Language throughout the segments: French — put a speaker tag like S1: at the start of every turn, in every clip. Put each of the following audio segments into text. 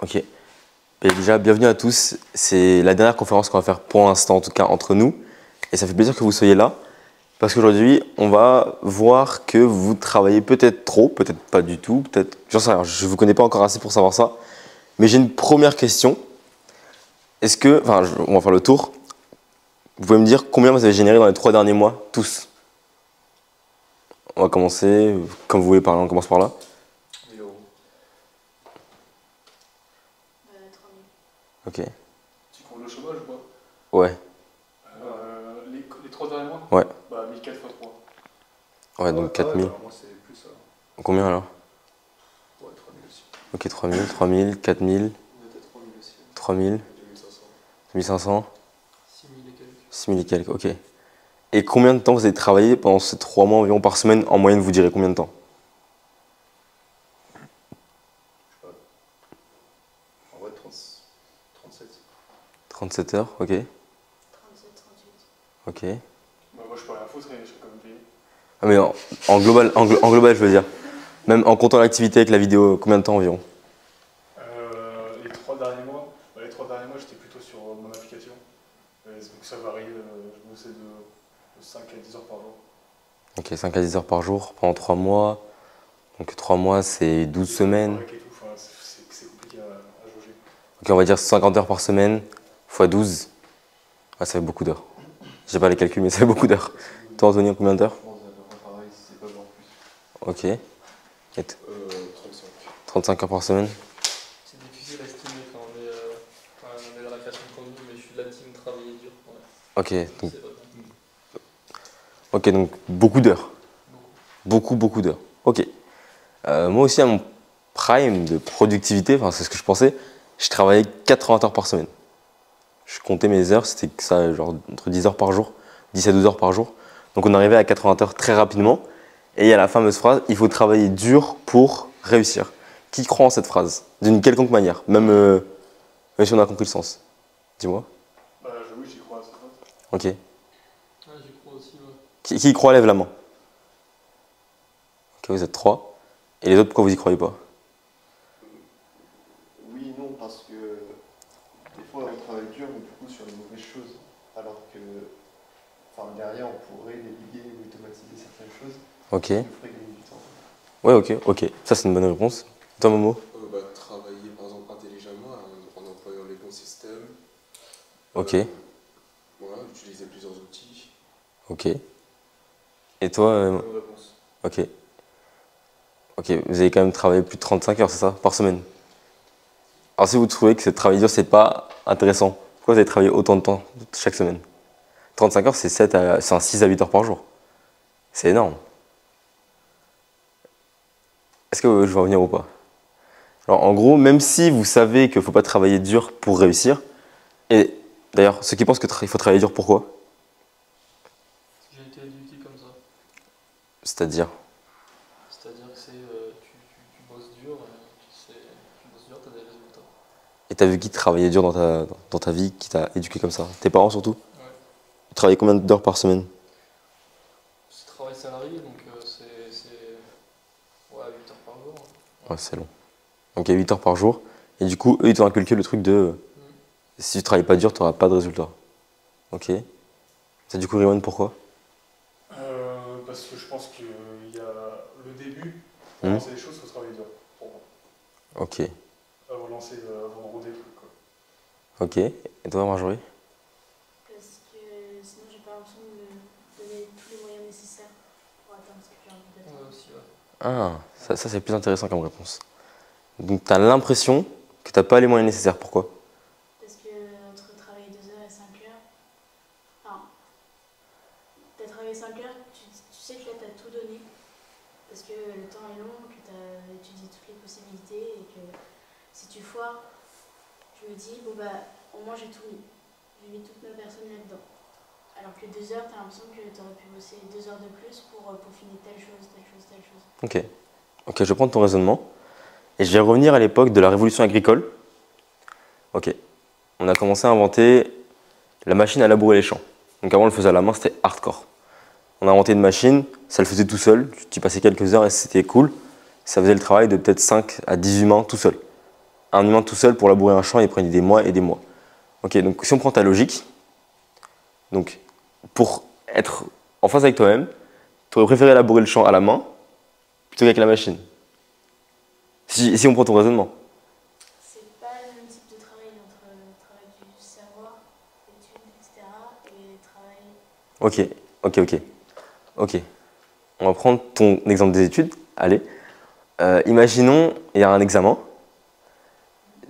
S1: Ok. Et déjà, bienvenue à tous. C'est la dernière conférence qu'on va faire pour l'instant, en tout cas entre nous. Et ça fait plaisir que vous soyez là. Parce qu'aujourd'hui, on va voir que vous travaillez peut-être trop, peut-être pas du tout, peut-être. J'en sais rien, je ne vous connais pas encore assez pour savoir ça. Mais j'ai une première question. Est-ce que. Enfin, on va faire le tour. Vous pouvez me dire combien vous avez généré dans les 3 derniers mois, tous? On va commencer, comme vous voulez parler, on commence par là.
S2: 1000 euros.
S1: 3000. Ok.
S2: Tu comptes le chômage ou pas?
S1: Ouais.
S2: Les 3 derniers mois?
S1: Ouais.
S2: Bah 1004 x 3.
S1: Ouais, donc 4000.
S2: Bah, moi c'est plus ça.
S1: Combien alors?
S2: Ouais, 3000 aussi.
S1: Ok, 3000, 3000, 4000,
S2: On était à 3000 aussi.
S1: 3000,
S2: 2500.
S1: 2500,
S2: 6000 et quelques.
S1: 6000 et quelques, ok. Et combien de temps vous avez travaillé pendant ces 3 mois environ par semaine? En moyenne, vous direz combien de temps?
S2: En vrai, 37.
S1: 37 heures, ok.
S3: 37, 38.
S1: Ok.
S2: Bah, moi je peux rien foutre et je serais quand même payé.
S1: Ah, mais en global, en global, je veux dire. Même en comptant l'activité avec la vidéo, combien de temps environ?
S2: Les 3 derniers mois, j'étais plutôt sur mon application. Donc ça varie, je bossais de 5 à 10 heures par jour.
S1: Ok, 5 à 10 heures par jour pendant 3 mois. Donc 3 mois, c'est 12 semaines.
S2: Et tout, enfin, c'est compliqué à jauger.
S1: Ok, on va dire 50 heures par semaine, x 12. Ah, ça fait beaucoup d'heures. J'ai pas les calculs, mais ça fait beaucoup d'heures. Toi, Anthony, combien d'heures?
S2: Je pense que c'est pareil, si c'est pas genre plus.
S1: Ok. Et
S2: 35.
S1: 35 heures par semaine.
S4: C'est difficile à estimer quand on est dans la création de contenu, mais je suis de la team travailler dur. Ouais.
S1: Ok, donc,
S4: C'est pas bon.
S1: ok, donc beaucoup d'heures. Beaucoup d'heures. Ok. Moi aussi, à mon prime de productivité, enfin, c'est ce que je pensais, je travaillais 80 heures par semaine. Je comptais mes heures, c'était ça, genre entre 10 heures par jour, 10 à 12 heures par jour. Donc on arrivait à 80 heures très rapidement. Et il y a la fameuse phrase, il faut travailler dur pour réussir. Qui croit en cette phrase? D'une quelconque manière, même si on a compris le sens. Dis-moi.
S2: Bah oui, j'y crois à cette phrase.
S1: Ok.
S4: Ah, j'y crois aussi, ouais.
S1: Qui y croit, lève la main. Ok, vous êtes 3. Et les autres, pourquoi vous y croyez pas?
S5: Oui et non, parce que des fois on travaille dur, mais du coup sur les mauvaises choses, alors que derrière on pourrait déléguer ou automatiser certaines choses
S1: Ok.
S5: qui nous feraient gagner du temps.
S1: Ouais, ok. Ça, c'est une bonne réponse. Toi, Momo?
S6: Travailler par exemple intelligemment en employant les bons systèmes.
S1: Ok.
S6: Voilà, utiliser plusieurs outils.
S1: Ok. Et toi?
S6: Bonne réponse.
S1: Ok. Ok, vous avez quand même travaillé plus de 35 heures, c'est ça? Par semaine? Alors si vous trouvez que ce travail dur, c'est pas intéressant, pourquoi vous avez travaillé autant de temps chaque semaine? 35 heures, c'est 6 à 8 heures par jour. C'est énorme. Est-ce que je vais en venir ou pas? Alors en gros, même si vous savez qu'il ne faut pas travailler dur pour réussir, et d'ailleurs, ceux qui pensent qu'il faut travailler dur, pourquoi?
S4: J'ai été éduqué comme ça.
S1: C'est-à-dire?
S4: C'est-à-dire que tu bosses dur, tu bosses dur, t'as des résultats.
S1: Et t'as vu qui travaillait dur dans ta vie, qui t'a éduqué comme ça? Tes parents surtout?
S4: Ouais.
S1: Tu travaillais combien d'heures par semaine?
S4: C'est travail salarié, donc c'est 8 heures par jour.
S1: Ouais, c'est long. Donc il y a 8 heures par jour. Et du coup, eux, ils t'ont inculqué le truc de si tu travailles pas dur, tu n'auras pas de résultat. Ok. Ça, du coup, Riwan, pourquoi?
S2: Parce que je pense qu'il y a le début, pour
S1: Mhm.
S2: lancer les choses, il faut travailler dur. Pour moi.
S1: Ok.
S2: Avant de roder le truc. Quoi.
S1: Ok. Et toi, Marjorie?
S3: Parce que sinon, j'ai pas l'impression de me donner tous les moyens nécessaires pour atteindre ce que j'ai envie d'atteindre.
S4: Ouais, aussi, ouais.
S1: Ah, ça c'est plus intéressant comme réponse. Donc tu as l'impression que tu n'as pas les moyens nécessaires. Pourquoi?
S3: Parce que entre travailler 2 heures et 5 heures, enfin, t'as travaillé 5 heures, tu sais que là t'as tout donné, parce que le temps est long, que t'as étudié toutes les possibilités, et que si tu foires, je me dis, bon bah, au moins j'ai tout mis. J'ai mis toute ma personne là-dedans. Alors que 2 heures, t'as l'impression que t'aurais pu bosser 2 heures de plus pour peaufiner telle chose, telle chose, telle chose.
S1: Ok. Ok, je vais prendre ton raisonnement. Et je vais revenir à l'époque de la révolution agricole. Ok. On a commencé à inventer la machine à labourer les champs. Donc avant, on le faisait à la main, c'était hardcore. On a inventé une machine, ça le faisait tout seul. Tu y passais quelques heures et c'était cool. Ça faisait le travail de peut-être 5 à 10 humains tout seul. un humain tout seul pour labourer un champ, il prenait des mois et des mois. Ok, donc si on prend ta logique, donc pour être en phase avec toi-même, tu aurais préféré labourer le champ à la main plutôt qu'avec la machine. Si on prend ton raisonnement.
S3: C'est pas le même type de travail entre le travail du savoir, études, etc. et le travail.
S1: Ok. On va prendre ton exemple des études. Allez. Imaginons, il y a un examen.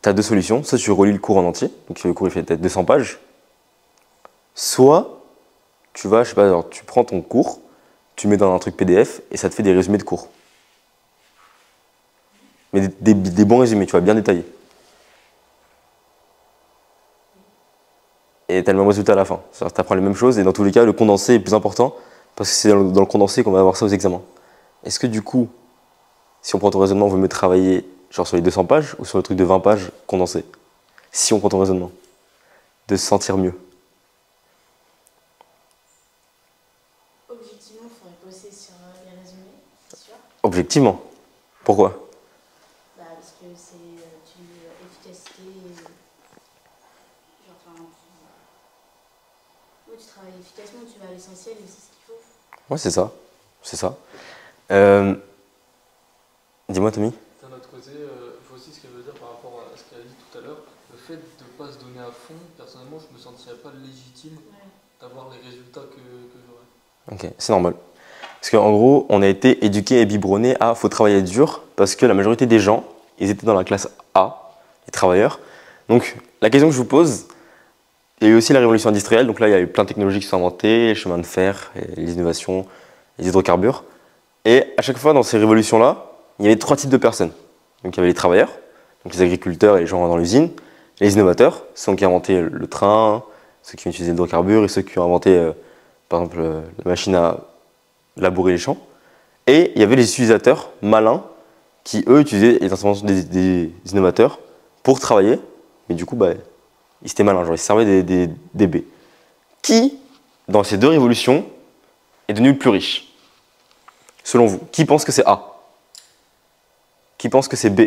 S1: Tu as deux solutions. Soit tu relis le cours en entier. Donc le cours il fait peut-être 200 pages. Soit tu vas, je sais pas, alors, tu prends ton cours, tu mets dans un truc PDF et ça te fait des résumés de cours. Mais des bons résumés, tu vas bien détailler. Et tu as le même résultat à la fin. C'est-à-dire que tu apprends les mêmes choses et dans tous les cas, le condensé est plus important parce que c'est dans le condensé qu'on va avoir ça aux examens. Est-ce que du coup, si on prend ton raisonnement, on veut mieux travailler genre sur les 200 pages ou sur le truc de 20 pages condensé? Si on prend ton raisonnement, de se sentir mieux.
S3: Objectivement, il faudrait bosser sur les résumés, c'est sûr.
S1: Objectivement. Pourquoi?
S3: Bah, parce que c'est efficacité. Genre, enfin, tu travailles efficacement, tu vas à l'essentiel et c'est ce qu'il faut.
S1: Ouais, c'est ça. C'est ça. Dis-moi, Tommy.
S4: D'un autre côté, il faut aussi ce qu'elle veut dire par rapport à ce qu'elle a dit tout à l'heure. Le fait de ne pas se donner à fond, personnellement, je ne me sentirais pas légitime d'avoir les résultats que j'aurais.
S1: Ok, c'est normal. Parce qu'en gros, on a été éduqués et biberonnés à faut travailler dur parce que la majorité des gens, ils étaient dans la classe A, les travailleurs. Donc, la question que je vous pose, il y a eu aussi la révolution industrielle. Donc là, il y a eu plein de technologies qui sont inventées, les chemins de fer, les innovations, les hydrocarbures. Et à chaque fois, dans ces révolutions-là, il y avait trois types de personnes. Donc il y avait les travailleurs, donc les agriculteurs et les gens dans l'usine, les innovateurs, ceux qui ont inventé le train, ceux qui ont utilisé l'hydrocarbure et ceux qui ont inventé, par exemple, la machine à labourer les champs. Et il y avait les utilisateurs malins qui, eux, utilisaient les instruments des innovateurs pour travailler, mais du coup, bah, ils étaient malins, genre ils se servaient des baies. Qui, dans ces deux révolutions, est devenu le plus riche? Selon vous, qui pense que c'est A? Qui pense que c'est B?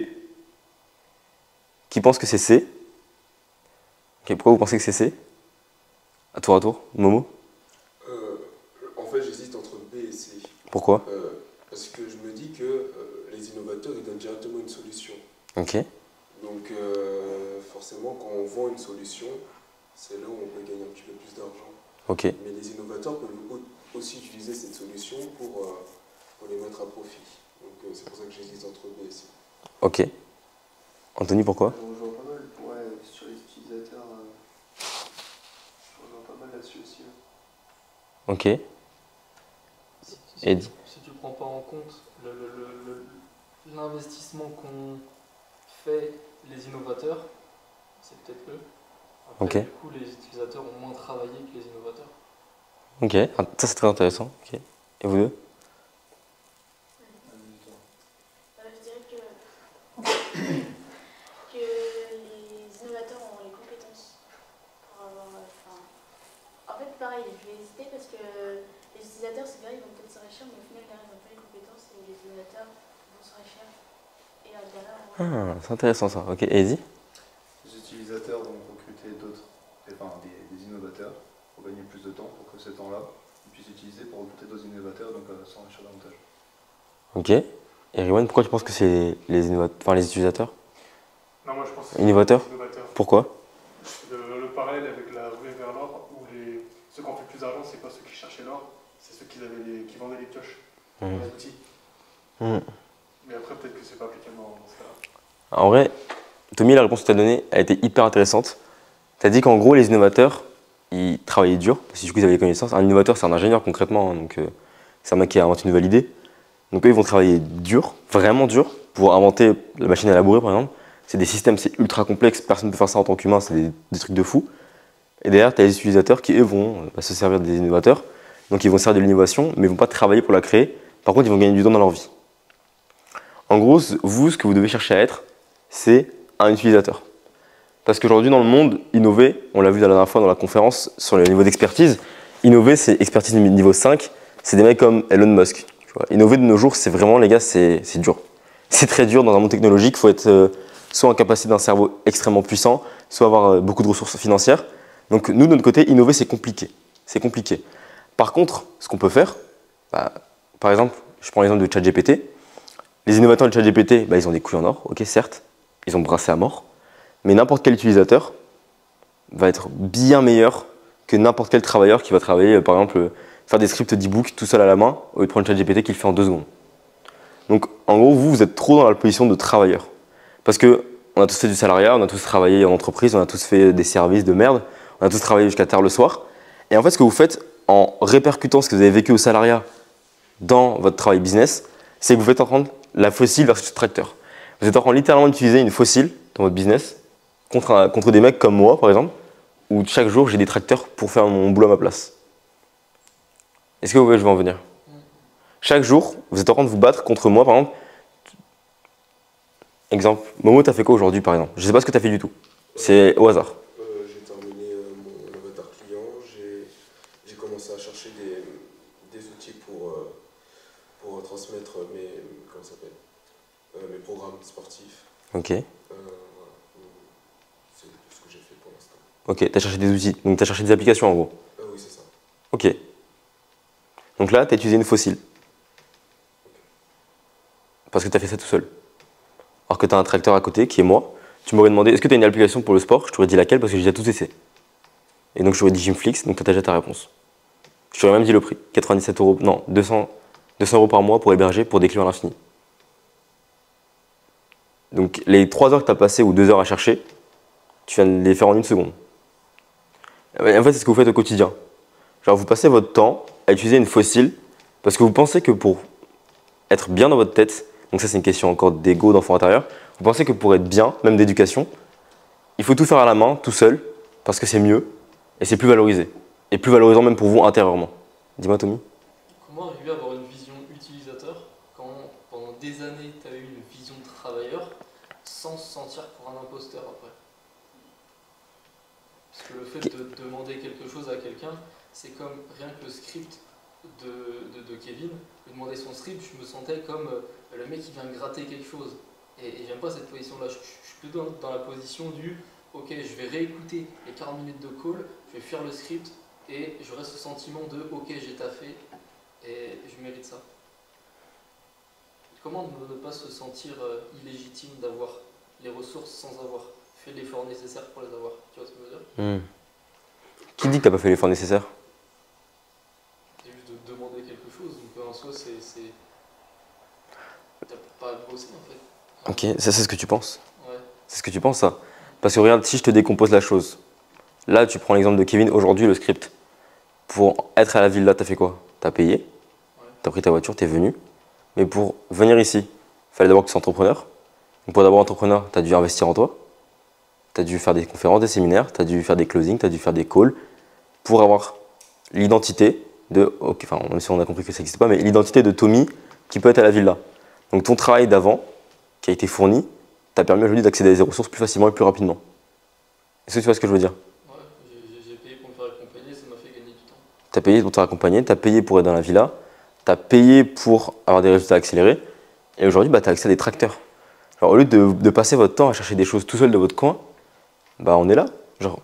S1: Qui pense que c'est C? Okay, pourquoi vous pensez que c'est C? À tour, Momo?
S6: En fait, j'hésite entre B et C.
S1: Pourquoi?
S6: Parce que je me dis que les innovateurs, ils donnent directement une solution.
S1: Ok.
S6: Donc, forcément, quand on vend une solution, c'est là où on peut gagner un petit peu plus d'argent.
S1: Ok.
S6: Mais les innovateurs peuvent aussi utiliser cette solution pour les mettre à profit. Donc, c'est pour ça que j'hésite entre B et C.
S1: Ok. Anthony, pourquoi?
S5: Je rejoins pas mal, ouais, sur les utilisateurs, je rejoins pas mal là-dessus aussi. Ouais.
S1: Ok. Eddie.
S4: Si tu ne prends pas en compte l'investissement qu'ont fait les innovateurs, c'est peut-être eux. Après,
S1: Ok.
S4: du coup, les utilisateurs ont moins travaillé que les innovateurs.
S1: Ok. Ça, c'est très intéressant. Ok. Et vous deux?
S3: Je dirais que les innovateurs ont les compétences pour avoir. En fait, pareil, je vais hésiter parce que les utilisateurs, c'est vrai, ils vont peut-être s'enrichir, mais au final, derrière, ils n'ont pas les compétences et les innovateurs vont s'enrichir. Et derrière,
S1: Ah, c'est intéressant ça. Ok. Et Eddie?
S5: Les utilisateurs vont recruter d'autres, enfin des innovateurs, pour gagner plus de temps, pour que ce temps-là, ils puissent utiliser pour recruter d'autres innovateurs, donc s'enrichir davantage.
S1: Ok. Et Riwan, pourquoi tu penses que c'est les utilisateurs?
S2: Non, moi je pense que c'est
S1: Innovateurs?
S2: les innovateurs.
S1: Pourquoi?
S2: Le parallèle avec la ruée vers l'or, où ceux qui ont fait plus d'argent, c'est pas ceux qui cherchaient l'or, c'est ceux qui vendaient les pioches, les outils. Mais après, peut-être que c'est pas applicable dans ce cas-là.
S1: En vrai, Tommy, la réponse que tu as donnée a été hyper intéressante. Tu as dit qu'en gros, les innovateurs, ils travaillaient dur, parce que du coup, ils avaient les connaissances. Un innovateur, c'est un ingénieur concrètement, hein, donc c'est un mec qui a inventé une nouvelle idée. Donc eux, ils vont travailler dur, vraiment dur, pour inventer la machine à labourer, par exemple. C'est des systèmes, c'est ultra complexe, personne ne peut faire ça en tant qu'humain, c'est des trucs de fou. Et derrière, tu as les utilisateurs qui, eux, vont se servir des innovateurs. Donc ils vont se servir de l'innovation, mais ils ne vont pas travailler pour la créer. Par contre, ils vont gagner du temps dans leur vie. En gros, vous, ce que vous devez chercher à être, c'est un utilisateur. Parce qu'aujourd'hui, dans le monde, innover, on l'a vu la dernière fois dans la conférence sur le niveau d'expertise, innover, c'est expertise niveau 5, c'est des mecs comme Elon Musk. Tu vois. Innover de nos jours, c'est vraiment, les gars, c'est dur. C'est très dur dans un monde technologique, il faut être soit en capacité d'un cerveau extrêmement puissant, soit avoir beaucoup de ressources financières. Donc nous, de notre côté, innover, c'est compliqué. C'est compliqué. Par contre, ce qu'on peut faire, par exemple, je prends l'exemple de ChatGPT. Les innovateurs de ChatGPT, ils ont des couilles en or, ok, certes, ils ont brassé à mort, mais n'importe quel utilisateur va être bien meilleur que n'importe quel travailleur qui va travailler, par exemple, faire des scripts d'e-book tout seul à la main, au lieu de prendre ChatGPT qui le fait en 2 secondes. Donc, en gros, vous êtes trop dans la position de travailleur. Parce que on a tous fait du salariat, on a tous travaillé en entreprise, on a tous fait des services de merde, on a tous travaillé jusqu'à tard le soir. Et en fait, ce que vous faites en répercutant ce que vous avez vécu au salariat dans votre travail business, c'est que vous faites entendre la fossile versus le tracteur. Vous êtes en train littéralement d'utiliser une fossile dans votre business contre des mecs comme moi, par exemple, où chaque jour j'ai des tracteurs pour faire mon boulot à ma place. Est-ce que vous voyez où je vais en venir? Chaque jour, vous êtes en train de vous battre contre moi, par exemple. Exemple, Momo, t'as fait quoi aujourd'hui, par exemple? Je sais pas ce que t'as fait du tout. C'est au hasard.
S6: J'ai terminé mon avatar client, j'ai commencé à chercher des outils pour transmettre comment ça s'appelle, mes programmes sportifs.
S1: Ok.
S6: Voilà. C'est ce que j'ai fait pour l'instant.
S1: Ok, t'as cherché des outils. Donc t'as cherché des applications en gros.
S6: Oui, c'est ça.
S1: Ok. Donc là, t'as utilisé une fossile. Parce que t'as fait ça tout seul. Alors que t'as un tracteur à côté, qui est moi. Tu m'aurais demandé, est-ce que t'as une application pour le sport? Je t'aurais dit laquelle parce que j'ai déjà tout essayé. Et donc je t'aurais dit Gymflix, donc t'as déjà ta réponse. Je t'aurais même dit le prix. 97 €, non, 200 € par mois pour héberger, pour des clients à l'infini. Donc les 3 heures que t'as passées ou 2 heures à chercher, tu viens de les faire en 1 seconde. En fait, c'est ce que vous faites au quotidien. Genre, vous passez votre temps à utiliser une fossile parce que vous pensez que pour être bien dans votre tête, donc ça c'est une question encore d'ego, d'enfant intérieur, vous pensez que pour être bien, même d'éducation, il faut tout faire à la main, tout seul, parce que c'est mieux et c'est plus valorisé. Et plus valorisant même pour vous intérieurement. Dis-moi Tommy.
S4: Comment arriver à avoir une vision utilisateur quand pendant des années tu as eu une vision de travailleur sans se sentir pour un imposteur après? Parce que le fait de demander quelque chose à quelqu'un, c'est comme rien que le script de Kevin, lui demander son script, je me sentais comme le mec qui vient gratter quelque chose. Et j'aime pas cette position-là, je suis plutôt dans la position du ok, je vais réécouter les 40 minutes de call, je vais faire le script et j'aurai ce sentiment de ok, j'ai taffé et je mérite ça. Comment ne pas se sentir illégitime d'avoir les ressources sans avoir fait l'effort nécessaire pour les avoir? Tu vois ce que je veux dire?
S1: Qui dit que t'as pas fait l'effort nécessaire?
S4: C'est juste de demander quelque chose, donc en soi c'est... T'as pas bossé en fait.
S1: Ok, ça c'est ce que tu penses?
S4: Ouais.
S1: C'est ce que tu penses ça? Parce que regarde, si je te décompose la chose, là tu prends l'exemple de Kevin, aujourd'hui le script. Pour être à la villa, t'as fait quoi? T'as payé,
S4: Ouais.
S1: t'as pris ta voiture, t'es venu. Mais pour venir ici, il fallait d'abord que tu sois entrepreneur. Donc pour d'abord entrepreneur, t'as dû investir en toi. T'as dû faire des conférences, des séminaires, t'as dû faire des closings, t'as dû faire des calls pour avoir l'identité de, okay, enfin même si on a compris que ça n'existe pas, mais l'identité de Tommy qui peut être à la villa. Donc ton travail d'avant, qui a été fourni, t'a permis aujourd'hui d'accéder à des ressources plus facilement et plus rapidement. Est-ce que tu vois ce que je veux dire?
S4: Ouais, j'ai payé pour me faire accompagner, ça m'a fait gagner du temps.
S1: T'as payé pour te faire accompagner, t'as payé pour être dans la villa, t'as payé pour avoir des résultats accélérés, et aujourd'hui t'as accès à des tracteurs. Alors, au lieu de passer votre temps à chercher des choses tout seul de votre coin, on est là. Genre,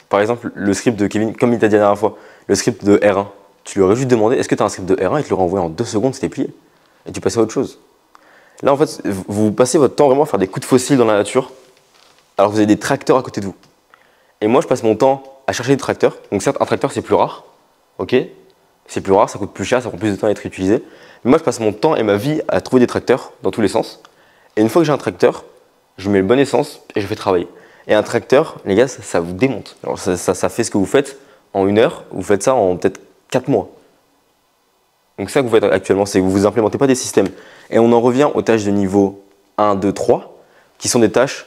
S1: par exemple, le script de Kevin, comme il t'a dit la dernière fois, le script de R1, tu lui aurais juste demandé est-ce que tu as un script de R1 et tu l'aurais envoyé en 2 secondes, c'était plié. Et tu passais à autre chose. Là, en fait, vous passez votre temps vraiment à faire des coups de fossiles dans la nature, alors que vous avez des tracteurs à côté de vous. Et moi, je passe mon temps à chercher des tracteurs. Donc, certes, un tracteur, c'est plus rare. Ok, c'est plus rare, ça coûte plus cher, ça prend plus de temps à être utilisé. Mais moi, je passe mon temps et ma vie à trouver des tracteurs dans tous les sens. Et une fois que j'ai un tracteur, je mets le bon essence et je fais travailler. Et un tracteur, les gars, ça vous démonte. Alors ça fait ce que vous faites en 1 heure, vous faites ça en peut-être 4 mois. Donc ça que vous faites actuellement, c'est que vous n'implémentez pas des systèmes. Et on en revient aux tâches de niveau 1, 2, 3, qui sont des tâches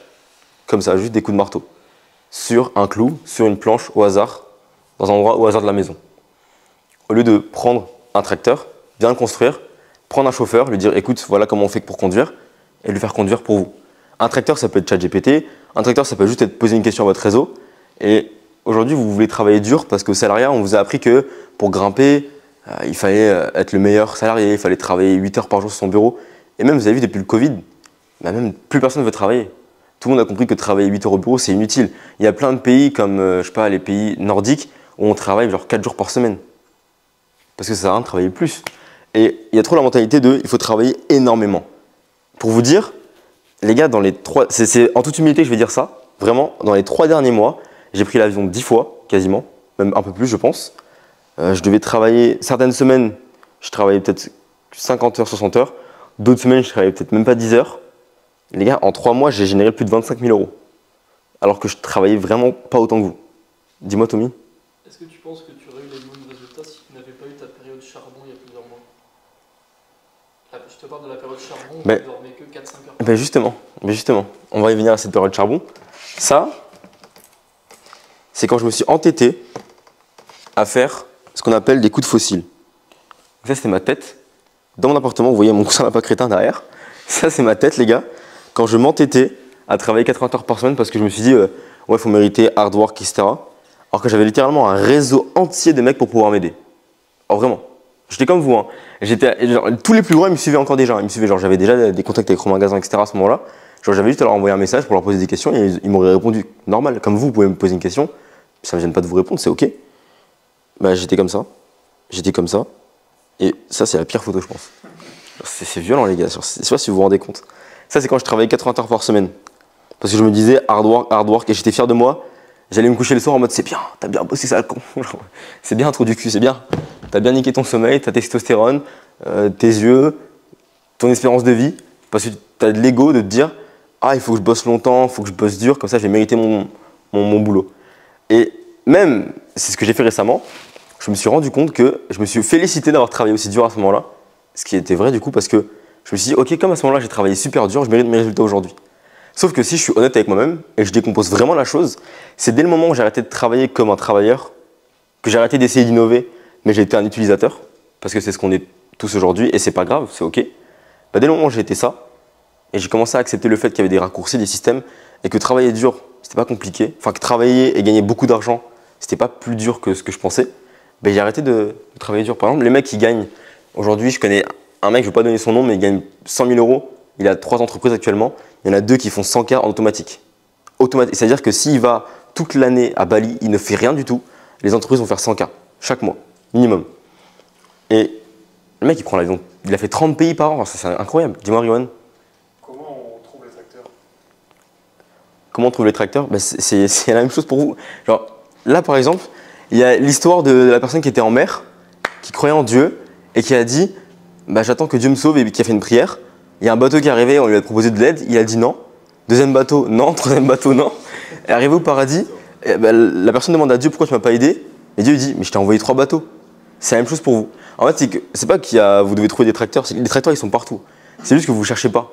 S1: comme ça, juste des coups de marteau. Sur un clou, sur une planche, au hasard, dans un endroit au hasard de la maison. Au lieu de prendre un tracteur, bien le construire, prendre un chauffeur, lui dire écoute, voilà comment on fait pour conduire, et lui faire conduire pour vous. Un tracteur, ça peut être ChatGPT, un tracteur, ça peut juste être poser une question à votre réseau. Et aujourd'hui, vous voulez travailler dur parce qu'au salariat, on vous a appris que pour grimper, il fallait être le meilleur salarié, il fallait travailler 8 heures par jour sur son bureau. Et même, vous avez vu, depuis le Covid, même plus personne ne veut travailler. Tout le monde a compris que travailler 8 heures au bureau, c'est inutile. Il y a plein de pays comme, je sais pas, les pays nordiques où on travaille genre 4 jours par semaine. Parce que ça sert à rien de travailler plus. Et il y a trop la mentalité de il faut travailler énormément. Pour vous dire, les gars, en toute humilité que je vais dire ça, vraiment, dans les 3 derniers mois, j'ai pris l'avion 10 fois, quasiment, même un peu plus, je pense. Je devais travailler, certaines semaines, je travaillais peut-être 50 heures, 60 heures. D'autres semaines, je travaillais peut-être même pas 10 heures. Les gars, en 3 mois, j'ai généré plus de 25 000 euros. Alors que je travaillais vraiment pas autant que vous. Dis-moi, Tommy.
S4: Est-ce que tu penses que tu aurais eu les mêmes résultats si tu n'avais pas eu ta période charbon il y a plusieurs mois? Je te parle de la période charbon où tu dormais que 4-5 heures.
S1: Justement, on va y venir à cette période charbon. Ça, c'est quand je me suis entêté à faire ce qu'on appelle des coups de fossile. Ça, c'était ma tête. Dans mon appartement, vous voyez mon coussin lapin crétin derrière. Ça, c'est ma tête, les gars. Quand je m'entêtais à travailler 80 heures par semaine parce que je me suis dit, ouais, il faut mériter hard work, etc. Alors que j'avais littéralement un réseau entier de mecs pour pouvoir m'aider. Oh, vraiment. J'étais comme vous. Hein. Tous les plus grands, ils me suivaient encore déjà. Ils me suivaient, genre, j'avais déjà des contacts avec Romagasin, etc. à ce moment-là. Genre, j'avais juste à leur envoyer un message pour leur poser des questions et ils m'auraient répondu normal. Comme vous pouvez me poser une question. Ça ne me gêne pas de vous répondre, c'est OK. Bah, j'étais comme ça. Et ça, c'est la pire photo, je pense. C'est violent, les gars. Je sais pas si vous vous rendez compte. Ça, c'est quand je travaillais 80 heures par semaine. Parce que je me disais hard work, et j'étais fier de moi. J'allais me coucher le soir en mode c'est bien, t'as bien bossé ça, le con. C'est bien un trou du cul, c'est bien. T'as bien niqué ton sommeil, ta testostérone, tes yeux, ton espérance de vie. Parce que t'as de l'ego de te dire ah, il faut que je bosse longtemps, il faut que je bosse dur, comme ça, je vais mériter mon boulot. Et même, c'est ce que j'ai fait récemment. Je me suis rendu compte que je me suis félicité d'avoir travaillé aussi dur à ce moment-là, ce qui était vrai du coup parce que je me suis dit ok, comme à ce moment-là j'ai travaillé super dur, je mérite mes résultats aujourd'hui. Sauf que si je suis honnête avec moi-même et je décompose vraiment la chose, c'est dès le moment où j'ai arrêté de travailler comme un travailleur, que j'ai arrêté d'essayer d'innover, mais j'ai été un utilisateur, parce que c'est ce qu'on est tous aujourd'hui et c'est pas grave, c'est ok. Bah, dès le moment où j'ai été ça, et j'ai commencé à accepter le fait qu'il y avait des raccourcis, des systèmes, et que travailler dur, c'était pas compliqué, enfin que travailler et gagner beaucoup d'argent, c'était pas plus dur que ce que je pensais. Ben, j'ai arrêté de travailler dur. Par exemple, les mecs qui gagnent, aujourd'hui je connais un mec, je ne vais pas donner son nom, mais il gagne 100 000 euros, il a 3 entreprises actuellement, il y en a 2 qui font 100K en automatique. C'est-à-dire que s'il va toute l'année à Bali, il ne fait rien du tout, les entreprises vont faire 100K chaque mois, minimum. Et le mec il prend l'avion, il a fait 30 pays par an, c'est incroyable. Dis-moi Riwan.
S2: Comment on trouve les tracteurs?
S1: Comment on trouve les tracteurs? Ben, c'est la même chose pour vous. Genre, là par exemple, il y a l'histoire de la personne qui était en mer, qui croyait en Dieu et qui a dit bah, j'attends que Dieu me sauve et qui a fait une prière. Il y a un bateau qui est arrivé, on lui a proposé de l'aide, il a dit non. Deuxième bateau, non. Troisième bateau, non. Et arrivé au paradis, bah, la personne demande à Dieu pourquoi tu ne m'as pas aidé. Et Dieu lui dit mais je t'ai envoyé 3 bateaux. C'est la même chose pour vous. En fait, c'est pas vous devez trouver des tracteurs, les tracteurs ils sont partout. C'est juste que vous ne cherchez pas.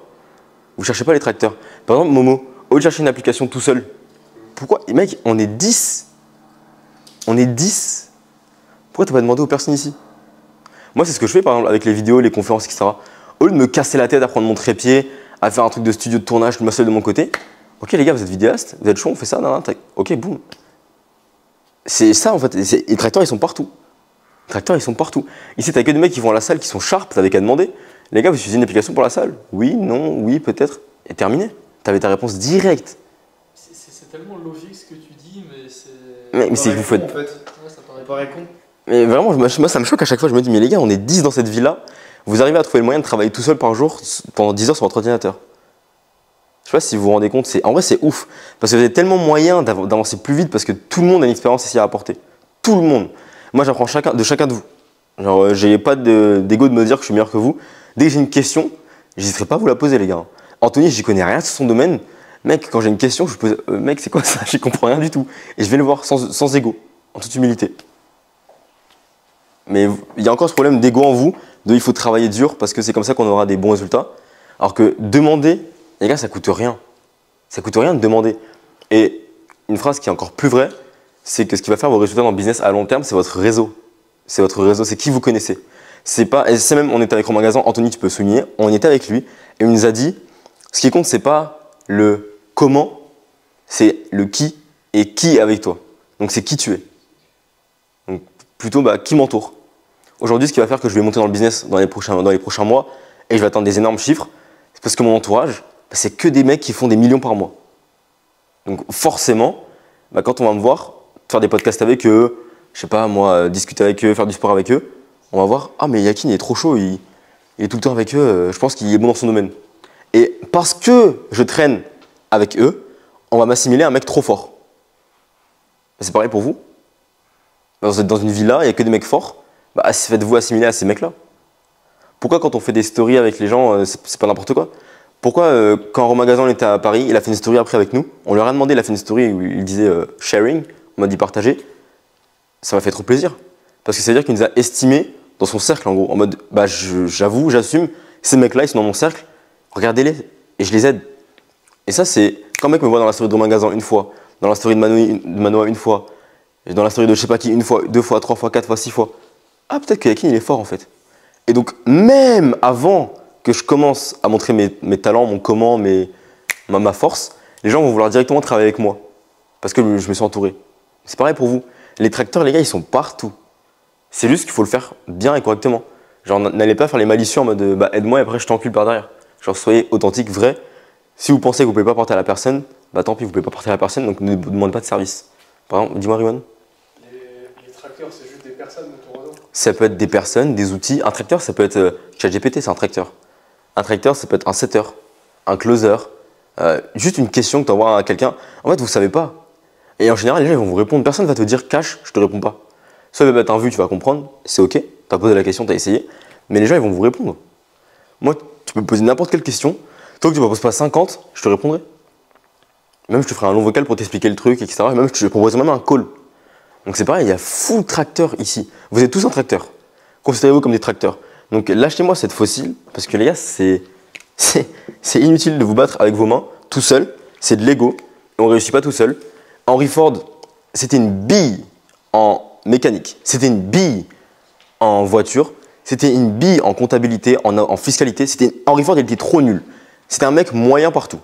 S1: Vous ne cherchez pas les tracteurs. Par exemple, Momo, au lieu de chercher une application tout seul, pourquoi mec, on est 10. On est 10. Pourquoi t'as pas demandé aux personnes ici? Moi, c'est ce que je fais par exemple avec les vidéos, les conférences, etc. Au lieu de me casser la tête à prendre mon trépied, à faire un truc de studio de tournage, je me seul de mon côté. Ok les gars, vous êtes vidéastes, vous êtes chaud, on fait ça, ok, boum. C'est ça en fait. Les tracteurs, ils sont partout. Les tracteurs, ils sont partout. Ici, t'as que des mecs qui vont à la salle, qui sont sharp, t'avais qu'à demander. Les gars, vous utilisez une application pour la salle? Oui, non, oui, peut-être. Et terminé. T'avais ta réponse directe.
S4: C'est tellement logique ce que tu dis, mais c'est.
S1: Mais c'est vous faites.
S5: En fait.
S4: Ouais, ça paraît con.
S1: Mais vraiment, moi, ça me choque à chaque fois. Je me dis, mais les gars, on est 10 dans cette ville-là. Vous arrivez à trouver le moyen de travailler tout seul par jour pendant 10 heures sur votre ordinateur. Je sais pas si vous vous rendez compte. En vrai, c'est ouf. Parce que vous avez tellement moyen d'avancer plus vite parce que tout le monde a une expérience ici à apporter. Tout le monde. Moi, j'apprends de chacun de vous. Genre, j'ai pas d'ego de me dire que je suis meilleur que vous. Dès que j'ai une question, j'hésiterai pas à vous la poser, les gars. Anthony, j'y connais rien sur son domaine. Mec, quand j'ai une question, je pose mec, c'est quoi ça? J'y comprends rien du tout. Et je vais le voir sans ego, en toute humilité. Mais il y a encore ce problème d'ego en vous, il faut travailler dur parce que c'est comme ça qu'on aura des bons résultats. Alors que demander, les gars, ça coûte rien. Ça coûte rien de demander. Et une phrase qui est encore plus vraie, c'est que ce qui va faire vos résultats dans le business à long terme, c'est votre réseau. C'est votre réseau, c'est qui vous connaissez. C'est pas, et c'est même, on était avec Romagasin, Anthony, tu peux souligner, on était avec lui et il nous a dit, ce qui compte, c'est pas le comment, c'est le qui et qui est avec toi. Donc c'est qui tu es. Donc plutôt qui m'entoure. Aujourd'hui, ce qui va faire que je vais monter dans le business dans les prochains mois et je vais atteindre des énormes chiffres, c'est parce que mon entourage, c'est que des mecs qui font des millions par mois. Donc forcément, bah, quand on va me voir faire des podcasts avec eux, je sais pas moi, discuter avec eux, faire du sport avec eux, on va voir, ah mais Yakin il est trop chaud, il est tout le temps avec eux, je pense qu'il est bon dans son domaine. Et parce que je traîne avec eux, on va m'assimiler à un mec trop fort. C'est pareil pour vous. Vous êtes dans une villa, il n'y a que des mecs forts, bah, faites-vous assimiler à ces mecs-là. Pourquoi quand on fait des stories avec les gens, c'est pas n'importe quoi? Pourquoi quand Romain Gazan était à Paris, il a fait une story après avec nous, on lui a demandé, il a fait une story où il disait sharing, on m'a dit partager, ça m'a fait trop plaisir. Parce que ça veut dire qu'il nous a estimés dans son cercle en gros, en mode bah j'avoue, j'assume, ces mecs-là ils sont dans mon cercle, regardez-les et je les aide. Et ça c'est, quand un mec me voit dans la story de Romain Gazan une fois, dans la story de Manoa une fois, et dans la story de je sais pas qui une fois, 2 fois, 3 fois, 4 fois, 6 fois, ah peut-être que Yakin il est fort en fait. Et donc même avant que je commence à montrer mes talents, mon comment, ma force, les gens vont vouloir directement travailler avec moi. Parce que je me suis entouré. C'est pareil pour vous. Les tracteurs, les gars, ils sont partout. C'est juste qu'il faut le faire bien et correctement. Genre, n'allez pas faire les malicieux en mode bah, aide-moi et après je t'encule par derrière. Genre, soyez authentique, vrai. Si vous pensez que vous ne pouvez pas porter à la personne, bah tant pis, vous ne pouvez pas porter à la personne, donc ne demandez pas de service. Par exemple, dis-moi, Riwan.
S2: Les tracteurs, c'est juste des personnes de ton réseau?
S1: Ça peut être des personnes, des outils. Un tracteur, ça peut être ChatGPT, c'est un tracteur. Un tracteur, ça peut être un setter, un closer, juste une question que tu envoies à quelqu'un. En fait, vous ne savez pas. Et en général, les gens ils vont vous répondre. Personne ne va te dire cash, je te réponds pas. Soit il va être un vu, tu vas comprendre, c'est ok, tu as posé la question, tu as essayé. Mais les gens, ils vont vous répondre. Moi, tu peux me poser n'importe quelle question. Tant que tu ne me poses pas 50, je te répondrai. Même je te ferai un long vocal pour t'expliquer le truc, etc. Et même je te proposerai même un call. Donc c'est pareil, il y a full tracteur ici. Vous êtes tous un tracteur. Considérez-vous comme des tracteurs. Donc lâchez-moi cette fossile, parce que les gars, c'est inutile de vous battre avec vos mains, tout seul. C'est de l'ego, on ne réussit pas tout seul. Henry Ford, c'était une bille en mécanique, c'était une bille en voiture, c'était une bille en comptabilité, en fiscalité. Henry Ford, il était trop nul. C'était un mec moyen partout.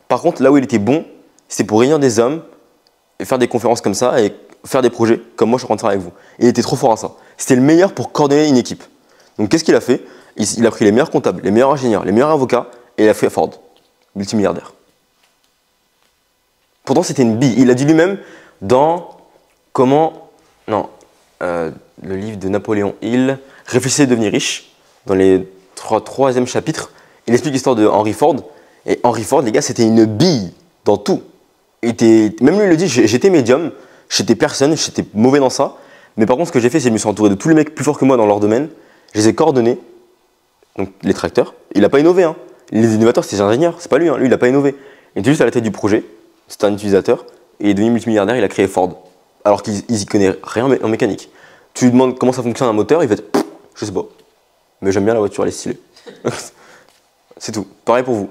S1: Par contre, là où il était bon, c'était pour réunir des hommes, et faire des conférences comme ça, et faire des projets, comme moi je suis en train de faire avec vous. Il était trop fort à ça. C'était le meilleur pour coordonner une équipe. Donc qu'est-ce qu'il a fait? Il a pris les meilleurs comptables, les meilleurs ingénieurs, les meilleurs avocats, et il a fait Ford, multimilliardaire. Pourtant c'était une bille. Il a dit lui-même dans le livre de Napoléon Hill, Réfléchissez à devenir riche, dans les troisième chapitre, il explique l'histoire de Henry Ford. Et Henry Ford, les gars, c'était une bille dans tout. Même lui il le dit, j'étais médium, j'étais personne, j'étais mauvais dans ça. Mais par contre, ce que j'ai fait, c'est que je me suis entouré de tous les mecs plus forts que moi dans leur domaine. Je les ai coordonnés. Donc les tracteurs, il n'a pas innové. Hein. Les innovateurs, c'est des ingénieurs, c'est pas lui. Hein. Lui, il n'a pas innové. Il était juste à la tête du projet. C'était un utilisateur. Et il est devenu multimilliardaire, il a créé Ford. Alors qu'il n'y connaît rien en mécanique. Tu lui demandes comment ça fonctionne un moteur, il va te je sais pas. Mais j'aime bien la voiture, elle est stylée. C'est tout. Pareil pour vous.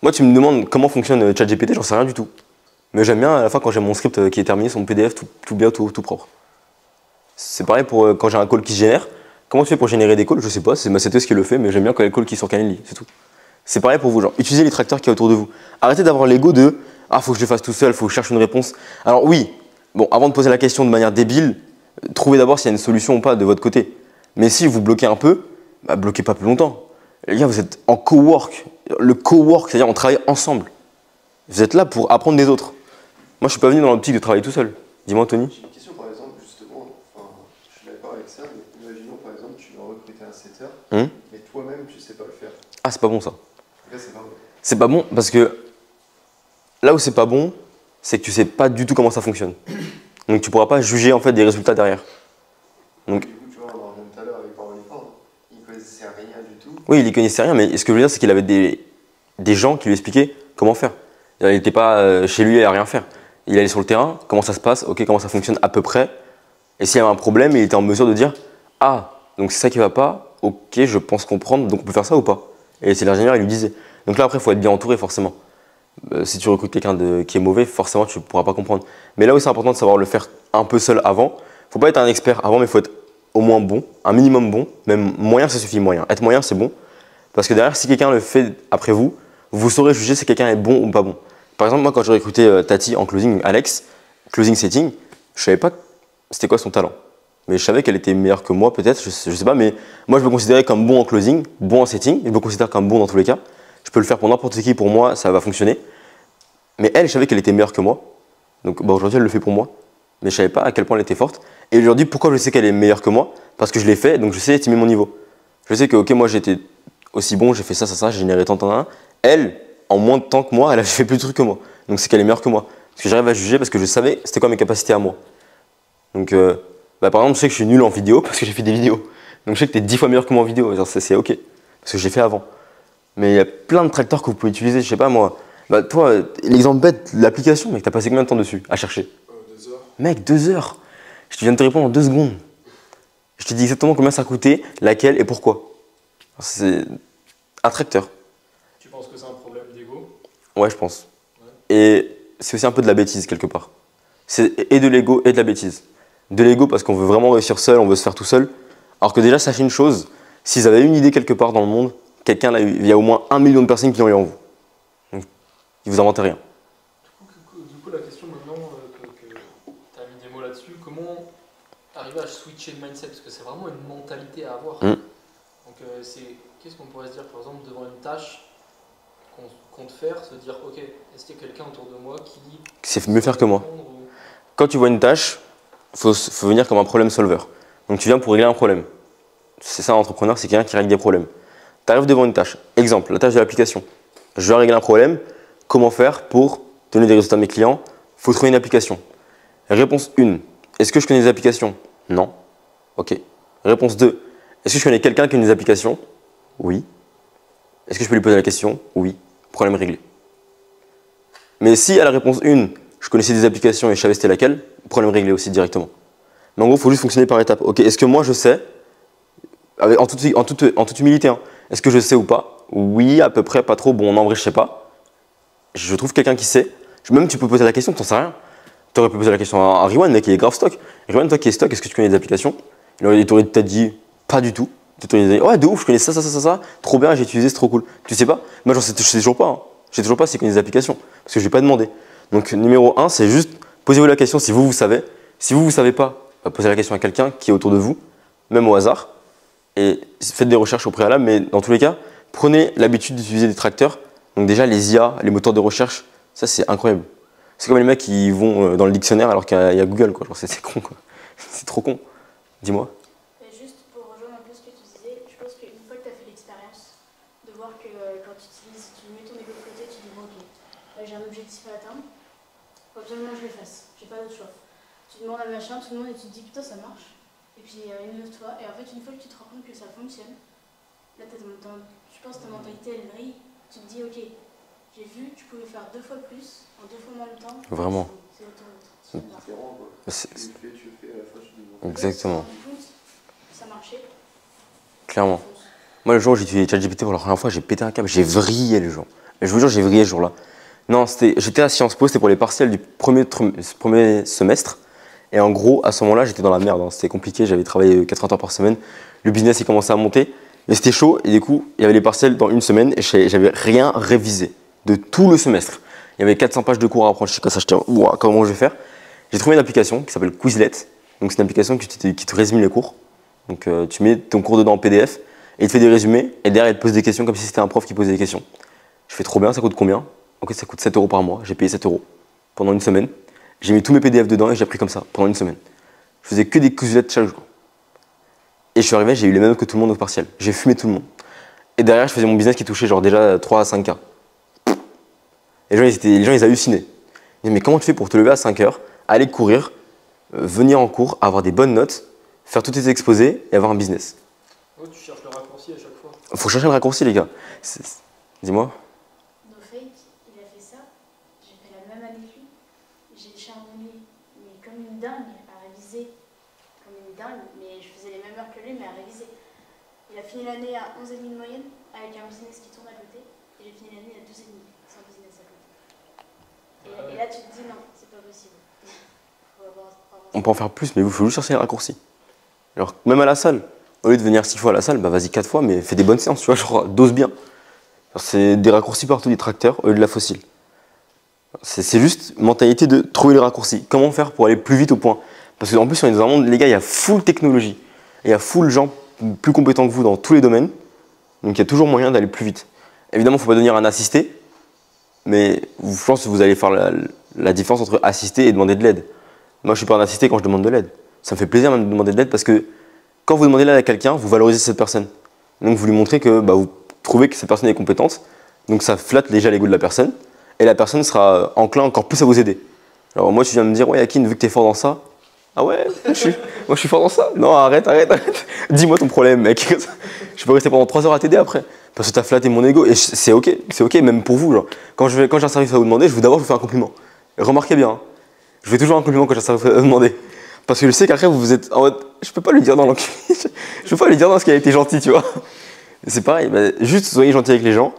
S1: Moi, tu me demandes comment fonctionne ChatGPT, j'en sais rien du tout. Mais j'aime bien à la fin quand j'ai mon script qui est terminé, son PDF, tout bien, tout propre. C'est pareil pour quand j'ai un call qui se génère. Comment tu fais pour générer des calls? Je sais pas, c'est ma CTS qui le fait, mais j'aime bien quand il y a le call qui est sur Calendly, c'est tout. C'est pareil pour vous, genre, utilisez les tracteurs qui y a autour de vous. Arrêtez d'avoir l'ego de « Ah, faut que je le fasse tout seul, faut que je cherche une réponse ». Alors oui, bon, avant de poser la question de manière débile, trouvez d'abord s'il y a une solution ou pas de votre côté. Mais si vous bloquez un peu, bah, bloquez pas plus longtemps. Les gars, vous êtes en co-work. Le co-work, c'est-à-dire on travaille ensemble. Vous êtes là pour apprendre des autres. Moi, je suis pas venu dans l'optique de travailler tout seul. Dis-moi, Tony.
S5: J'ai une question par exemple, justement, je suis d'accord avec ça, mais imaginons par exemple, tu vas recruter un setter, mais toi-même tu sais pas le faire.
S1: Ah, c'est pas bon ça.
S5: Là, c'est pas bon.
S1: C'est pas bon parce que là où c'est pas bon, c'est que tu sais pas du tout comment ça fonctionne. Donc tu pourras pas juger en fait des résultats derrière. Donc,
S5: Du coup, tu vois, on en revient tout à l'heure avec Henry Ford, il connaissait rien du tout.
S1: oui, il y connaissait rien, mais ce que je veux dire, c'est qu'il avait des gens qui lui expliquaient comment faire. Il n'était pas chez lui à rien faire. Il allait sur le terrain, comment ça se passe, ok, comment ça fonctionne à peu près. Et s'il y avait un problème, il était en mesure de dire « Ah, donc c'est ça qui va pas, ok, je pense comprendre, donc on peut faire ça ou pas ?» Et c'est l'ingénieur, il lui disait. Donc là, après, il faut être bien entouré, forcément. Si tu recrutes quelqu'un qui est mauvais, forcément, tu ne pourras pas comprendre. Mais là où c'est important de savoir le faire un peu seul avant, il ne faut pas être un expert avant, mais il faut être au moins bon, un minimum bon. Même moyen, ça suffit, moyen. Être moyen, c'est bon. Parce que derrière, si quelqu'un le fait après vous, vous saurez juger si quelqu'un est bon ou pas bon. Par exemple, moi, quand j'ai recruté Tati en closing, Alex, closing setting, je ne savais pas c'était quoi son talent. Mais je savais qu'elle était meilleure que moi, peut-être, je sais pas, mais moi, je me considérais comme bon en closing, bon en setting, je me considère comme bon dans tous les cas. Je peux le faire pour n'importe qui, pour moi, ça va fonctionner. Mais elle, je savais qu'elle était meilleure que moi. Donc bah, aujourd'hui, elle le fait pour moi. Mais je savais pas à quel point elle était forte. Et aujourd'hui, pourquoi je sais qu'elle est meilleure que moi? Parce que je l'ai fait, donc je sais estimer mon niveau. Je sais que, ok, moi j'étais aussi bon, j'ai fait ça, j'ai généré tant. Elle, en moins de temps que moi, elle a fait plus de trucs que moi. Donc c'est qu'elle est meilleure que moi. Parce que j'arrive à juger parce que je savais c'était quoi mes capacités à moi. Donc, bah, par exemple, je sais que je suis nul en vidéo parce que j'ai fait des vidéos. Donc je sais que tu es 10 fois meilleur que moi en vidéo. C'est ok. Parce que je l'ai fait avant. Mais il y a plein de tracteurs que vous pouvez utiliser, je sais pas moi. Bah, toi, l'exemple bête, l'application, mec, t'as passé combien de temps dessus à chercher?
S6: 2 heures.
S1: Mec, 2 heures. Je viens de te répondre en 2 secondes. Je te dis exactement combien ça coûtait, laquelle et pourquoi. C'est un tracteur.
S4: Tu penses que c'est un problème d'ego?
S1: Ouais, je pense. Et c'est aussi un peu de la bêtise quelque part. C'est et de l'ego et de la bêtise. De l'ego parce qu'on veut vraiment réussir seul, on veut se faire tout seul. Alors que déjà, sachez une chose, s'ils avaient une idée quelque part dans le monde, quelqu'un l'a eu. Il y a au moins 1 million de personnes qui l'ont eu en vous. Donc, ils vous inventent rien.
S4: Du coup, la question maintenant que tu as mis des mots là-dessus, comment arriver à switcher le mindset? Parce que c'est vraiment une mentalité à avoir. Donc, qu'est-ce qu'on pourrait se dire, par exemple, devant une tâche qu'on compte faire, se dire, ok, est-ce qu'il y a quelqu'un autour de moi qui
S1: C'est mieux faire que moi.
S4: ou...
S1: Quand tu vois une tâche, faut venir comme un problème solver. Donc tu viens pour régler un problème. C'est ça un entrepreneur, c'est quelqu'un qui règle des problèmes. Tu arrives devant une tâche. Exemple, la tâche de l'application. Je dois régler un problème. Comment faire pour donner des résultats à mes clients? Il faut trouver une application. Réponse 1. Est-ce que je connais des applications? Non. Ok. Réponse 2. Est-ce que je connais quelqu'un qui a des applications? Oui. Est-ce que je peux lui poser la question? Oui. Problème réglé. Mais si à la réponse 1, je connaissais des applications et je savais c'était laquelle, problème réglé aussi directement. Mais en gros, il faut juste fonctionner par étapes. Ok, est-ce que moi je sais, en toute humilité, hein, est-ce que je sais ou pas? Oui, à peu près, pas trop. Bon, en vrai, je sais pas. Je trouve quelqu'un qui sait. Même tu peux poser la question, t'en sais rien. Tu aurais pu poser la question à Riwan, mec, il est grave stock. Riwan, toi qui es stock, est-ce que tu connais des applications? Il t'aurait peut-être dit pas du tout. Tu t'aurais dit, ouais, de ouf, je connais ça, trop bien, j'ai utilisé, c'est trop cool. Tu sais pas? Moi, je sais toujours pas. Hein. Je sais toujours pas s'il connaît des applications. Parce que je vais pas demandé. Donc, numéro 1, c'est juste posez-vous la question si vous savez. Si vous savez pas, bah, posez la question à quelqu'un qui est autour de vous, même au hasard. Et faites des recherches au préalable, mais dans tous les cas, prenez l'habitude d'utiliser des tracteurs. Donc déjà, les IA, les moteurs de recherche, ça c'est incroyable. C'est comme les mecs qui vont dans le dictionnaire alors qu'il y a Google, quoi. Genre, c'est con, quoi. C'est trop con. Dis-moi.
S3: Juste pour rejoindre un peu ce que tu disais, je pense qu'une fois que tu as fait l'expérience, de voir que quand tu utilises, tu mets ton ego de côté, tu dis bon ok, j'ai un objectif à atteindre, faut absolument que je le fasse, j'ai pas d'autre choix. Tu demandes à machin, tout le monde et tu te dis putain ça marche. Et puis une autre fois, et en fait une fois que tu te rends compte que ça fonctionne, là je pense que ta mentalité elle brille, tu te dis ok, j'ai vu, tu pouvais faire 2 fois plus, en 2 fois moins de temps.
S1: Vraiment.
S3: C'est autoroute.
S5: C'est différent quoi. Tu le fais à la fois, tu dis bon.
S1: Exactement.
S3: Ça marchait.
S1: Clairement. Moi, le jour où j'ai utilisé ChatGPT pour la première fois, j'ai pété un câble, j'ai vrillé les gens. Et je vous jure, j'ai vrillé ce jour-là. Non, j'étais à Sciences Po, c'était pour les partiels du premier semestre. Et en gros, à ce moment-là, j'étais dans la merde. Hein. C'était compliqué, j'avais travaillé 80 heures par semaine. Le business, il commençait à monter. Mais c'était chaud. Et du coup, il y avait les partiels dans une semaine et j'avais rien révisé de tout le semestre. Il y avait 400 pages de cours à apprendre. Je sais pas ça, j'étais, wow, comment je vais faire? J'ai trouvé une application qui s'appelle Quizlet. Donc, c'est une application qui te résume les cours. Donc, tu mets ton cours dedans en PDF et il te fait des résumés. Et derrière, il te pose des questions comme si c'était un prof qui posait des questions. Je fais trop bien, ça coûte combien? Ok, ça coûte 7 € par mois. J'ai payé 7 € pendant une semaine. J'ai mis tous mes PDF dedans et j'ai appris comme ça pendant une semaine. Je faisais que des Quizlet chaque jour. Et je suis arrivé, j'ai eu les mêmes que tout le monde au partiel. J'ai fumé tout le monde. Et derrière, je faisais mon business qui touchait genre déjà 3 à 5K. Les gens, ils hallucinaient. Ils disaient, mais comment tu fais pour te lever à 5 heures, aller courir, venir en cours, avoir des bonnes notes, faire tous tes exposés et avoir un business?
S4: Oh, tu cherches le raccourci à chaque fois.
S1: Faut chercher le raccourci, les gars. Dis-moi.
S3: No fake, il a fait ça. J'ai fait la même année que lui. J'ai charbonné, mais comme une dingue, à réviser. Comme une dingue, mais je faisais les mêmes heures que lui, mais à réviser. Il a fini l'année à 11,5 de moyenne, avec un business qui tourne à côté. Et j'ai fini l'année à 12,5, sans business à côté. Et là, tu te dis non, c'est pas possible.
S1: On peut en faire plus, mais il faut juste chercher les raccourcis. Alors, même à la salle, au lieu de venir 6 fois à la salle, bah vas-y 4 fois, mais fais des bonnes séances, tu vois, genre dose bien. C'est des raccourcis partout, des tracteurs, au lieu de la fossile. C'est juste mentalité de trouver les raccourcis. Comment faire pour aller plus vite au point? Parce qu'en plus, on est dans un monde, les gars, il y a full technologie. Il y a full gens plus compétents que vous dans tous les domaines. Donc il y a toujours moyen d'aller plus vite. Évidemment, il ne faut pas devenir un assisté. mais je pense que vous allez faire la différence entre assister et demander de l'aide. Moi, je suis pas un assisté quand je demande de l'aide. Ça me fait plaisir même de demander de l'aide parce que quand vous demandez de l'aide à quelqu'un, vous valorisez cette personne. Donc vous lui montrez que vous trouvez que cette personne est compétente, donc ça flatte déjà l'ego de la personne, et la personne sera enclin encore plus à vous aider. Alors moi, tu viens me dire, ouais, Akin, vu que t'es fort dans ça, ah ouais, moi je suis fort dans ça. Non, arrête. Dis-moi ton problème, mec. Je peux rester pendant 3 heures à t'aider après. Parce que t'as flatté mon ego. Et c'est ok, même pour vous. Genre. Quand j'ai un service à vous demander, d'abord je vous fais un compliment. Et remarquez bien, je fais toujours un compliment quand j'ai un service à vous demander. Parce que je sais qu'après vous êtes en mode, je peux pas lui dire dans l'enculé. Je peux pas lui dire dans ce qu'il a été gentil, tu vois. C'est pareil, juste soyez gentil avec les gens.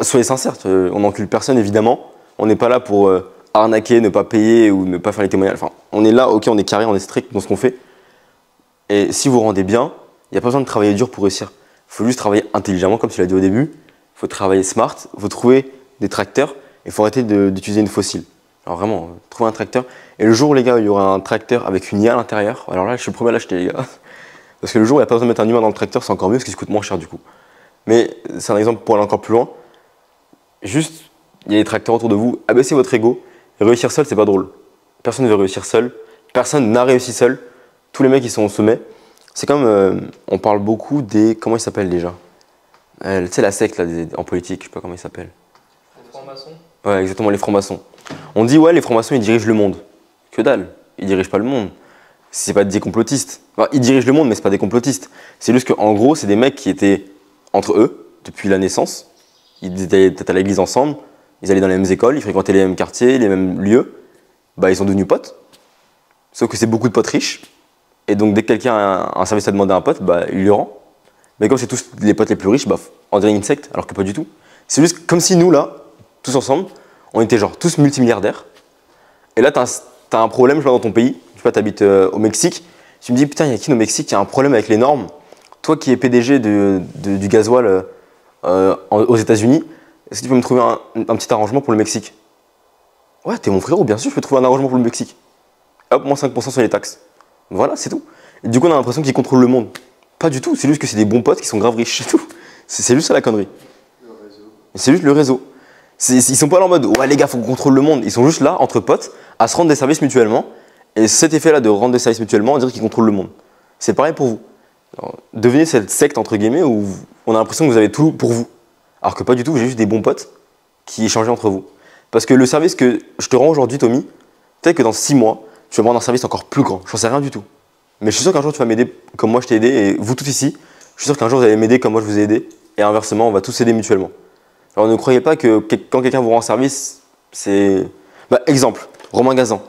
S1: Soyez sincères, on n'encule personne évidemment. On n'est pas là pour arnaquer, ne pas payer ou ne pas faire les témoignages. Enfin, on est là, ok, on est carré, on est strict dans ce qu'on fait. Et si vous rendez bien, il n'y a pas besoin de travailler dur pour réussir. Il faut juste travailler intelligemment, comme tu l'as dit au début. Il faut travailler smart, il faut trouver des tracteurs. Il faut arrêter d'utiliser une fossile. Alors vraiment, trouver un tracteur. Et le jour où les gars, il y aura un tracteur avec une IA à l'intérieur, alors là, je suis le premier à l'acheter, les gars. Parce que le jour où il n'y a pas besoin de mettre un humain dans le tracteur, c'est encore mieux parce qu'il coûte moins cher du coup. Mais c'est un exemple pour aller encore plus loin. Juste, il y a des tracteurs autour de vous, abaissez votre ego. Réussir seul, c'est pas drôle. Personne ne veut réussir seul. Personne n'a réussi seul. Tous les mecs, ils sont au sommet. C'est comme, on parle beaucoup des... Comment ils s'appellent déjà? Tu sais, la secte là, en politique, je sais pas comment ils s'appellent.
S4: Les francs-maçons.
S1: Ouais, exactement, les francs-maçons. On dit, ouais, les francs-maçons, ils dirigent le monde. Que dalle, ils dirigent pas le monde. C'est pas des complotistes. Enfin, ils dirigent le monde, mais c'est pas des complotistes. C'est juste qu'en gros, c'est des mecs qui étaient entre eux depuis la naissance. Ils étaient peut-être à l'église ensemble. Ils allaient dans les mêmes écoles, ils fréquentaient les mêmes quartiers, les mêmes lieux. Ils sont devenus potes. Sauf que c'est beaucoup de potes riches. Et donc, dès que quelqu'un a un service à demander à un pote, il lui rend. Mais comme c'est tous les potes les plus riches, on dirait une secte, alors que pas du tout. C'est juste comme si nous, là, tous ensemble, on était genre tous multimilliardaires. Et là, t'as un problème, je vois, dans ton pays. Je sais pas, t'habites au Mexique. Tu me dis, putain, il y a qui au Mexique? Il y a un problème avec les normes. Toi qui es PDG du gasoil aux États-Unis, est-ce que tu peux me trouver un petit arrangement pour le Mexique? Ouais, t'es mon frérot, bien sûr, je peux trouver un arrangement pour le Mexique. Hop, moins 5% sur les taxes. Voilà, c'est tout. Et du coup, on a l'impression qu'ils contrôlent le monde. Pas du tout, c'est juste que c'est des bons potes qui sont grave riches, c'est tout. C'est juste ça la connerie.
S5: Le réseau.
S1: C'est juste le réseau. Ils sont pas là en mode, ouais les gars, faut qu'on contrôle le monde. Ils sont juste là, entre potes, à se rendre des services mutuellement. Et cet effet-là de rendre des services mutuellement, on dirait qu'ils contrôlent le monde. C'est pareil pour vous. Alors, devenez cette secte, entre guillemets, où on a l'impression que vous avez tout pour vous. Alors que pas du tout, j'ai juste des bons potes qui échangent entre vous. Parce que le service que je te rends aujourd'hui, Tommy, peut-être que dans 6 mois, tu vas me rendre un service encore plus grand. J'en sais rien du tout. Mais je suis sûr qu'un jour, tu vas m'aider comme moi je t'ai aidé. Et vous tous ici, je suis sûr qu'un jour, vous allez m'aider comme moi je vous ai aidé. Et inversement, on va tous s'aider mutuellement. Alors ne croyez pas que quand quelqu'un vous rend service, c'est... exemple, Romain Gazan.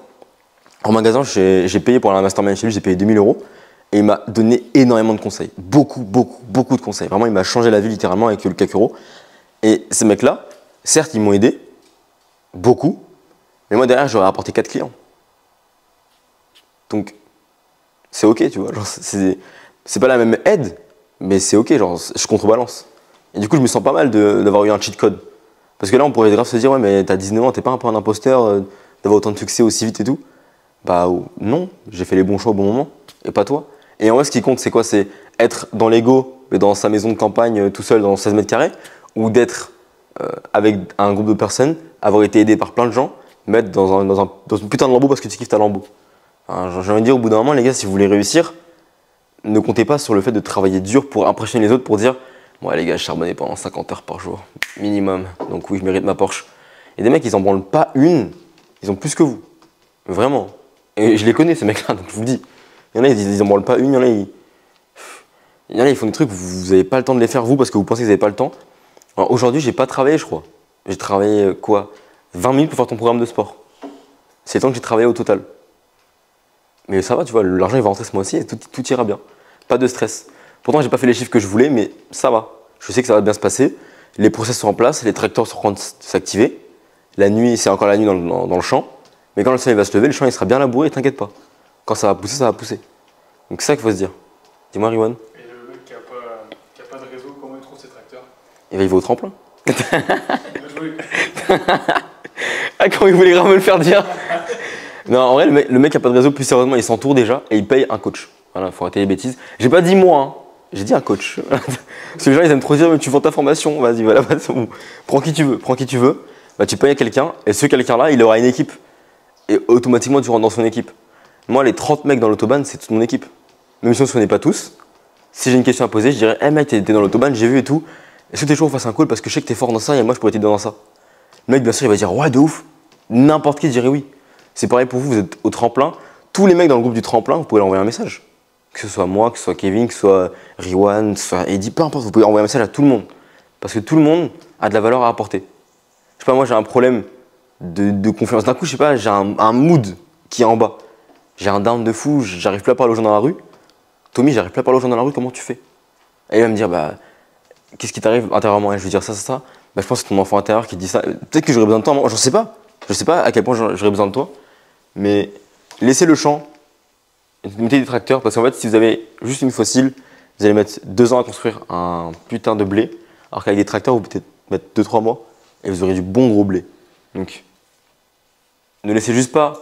S1: Romain Gazan, j'ai payé pour aller à un mastermind chez lui, j'ai payé 2000 €. Et il m'a donné énormément de conseils. Beaucoup de conseils. Vraiment, il m'a changé la vie littéralement avec le CAC Euro. Et ces mecs-là, certes, ils m'ont aidé. Beaucoup. Mais moi, derrière, j'aurais apporté 4 clients. Donc, c'est ok, tu vois. C'est pas la même aide, mais c'est ok, genre, je contrebalance. Et du coup, je me sens pas mal d'avoir eu un cheat code. Parce que là, on pourrait grave se dire, ouais, mais t'as 19 ans, t'es pas un peu un imposteur d'avoir autant de succès aussi vite et tout. Non, j'ai fait les bons choix au bon moment, et pas toi. Et en vrai, ce qui compte, c'est quoi? C'est être dans l'ego, mais dans sa maison de campagne, tout seul, dans 16 mètres carrés, ou d'être avec un groupe de personnes, avoir été aidé par plein de gens, mettre dans une putain de lambeau parce que tu kiffes ta lambeau. Enfin, j'ai envie de dire, au bout d'un moment, les gars, si vous voulez réussir, ne comptez pas sur le fait de travailler dur pour impressionner les autres, pour dire, ouais, les gars, je charbonnais pendant 50 heures par jour, minimum, donc oui, je mérite ma Porsche. Et des mecs, ils en branlent pas une, ils ont plus que vous. Vraiment. Et je les connais, ces mecs-là, donc je vous le dis. Il y en a, ils en branlent pas une, il y en a, ils font des trucs, vous n'avez pas le temps de les faire, vous, parce que vous pensez que vous n'avez pas le temps. Aujourd'hui, j'ai pas travaillé, je crois. J'ai travaillé, 20 minutes pour faire ton programme de sport. C'est le temps que j'ai travaillé au total. Mais ça va, tu vois, l'argent, il va rentrer ce mois-ci et tout ira bien. Pas de stress. Pourtant, j'ai pas fait les chiffres que je voulais, mais ça va. Je sais que ça va bien se passer. Les process sont en place, les tracteurs sont en train de s'activer. La nuit, c'est encore la nuit dans le champ. Mais quand le soleil va se lever, le champ, il sera bien labouré, t'inquiète pas. Quand ça va pousser, ça va pousser. Donc c'est ça qu'il faut se dire. Dis-moi, Riwan.
S2: Et le mec qui a pas de réseau, comment il trouve ses tracteurs?
S1: Il va au tremplin.
S2: Bien joué.
S1: Ah, comment il voulait grave me le faire dire. Non, en vrai, le mec qui a pas de réseau, plus sérieusement, il s'entoure déjà et il paye un coach. Voilà, faut arrêter les bêtises. J'ai pas dit moi, hein. J'ai dit un coach. Parce que les gens, ils aiment trop dire, mais tu vends ta formation. Vas-y, voilà, prends qui tu veux. bah, tu payes quelqu'un et ce quelqu'un-là, il aura une équipe. Et automatiquement, tu rentres dans son équipe. Moi, les 30 mecs dans l'autobahn, c'est toute mon équipe. Même si on ne se connaît pas tous, si j'ai une question à poser, je dirais hey mec, t'es dans l'autobahn, j'ai vu et tout. Est-ce que t'es chaud qu'on fasse un call parce que je sais que t'es fort dans ça et moi je pourrais t'aider dans ça. Le mec, bien sûr, il va dire ouais, de ouf. N'importe qui dirait oui. C'est pareil pour vous, vous êtes au tremplin. Tous les mecs dans le groupe du tremplin, vous pouvez leur envoyer un message. Que ce soit moi, que ce soit Kevin, que ce soit Riwan, que ce soit Eddie, peu importe, vous pouvez envoyer un message à tout le monde. Parce que tout le monde a de la valeur à apporter. Je sais pas, moi j'ai un problème de confiance. D'un coup, je sais pas, j'ai un mood qui est en bas. J'ai un down de fou, j'arrive plus à parler aux gens dans la rue. Tommy, j'arrive plus à parler aux gens dans la rue, comment tu fais? Et il va me dire, bah, qu'est-ce qui t'arrive intérieurement? Et je vais dire ça. Bah, je pense que c'est ton enfant intérieur qui te dit ça. Peut-être que j'aurais besoin de toi, moi, j'en sais pas. Je sais pas à quel point j'aurais besoin de toi. Mais laissez le champ, mettez des tracteurs, parce qu'en fait, si vous avez juste une fossile, vous allez mettre 2 ans à construire un putain de blé, alors qu'avec des tracteurs, vous pouvez peut-être mettre 2-3 mois et vous aurez du bon gros blé. Donc, ne laissez juste pas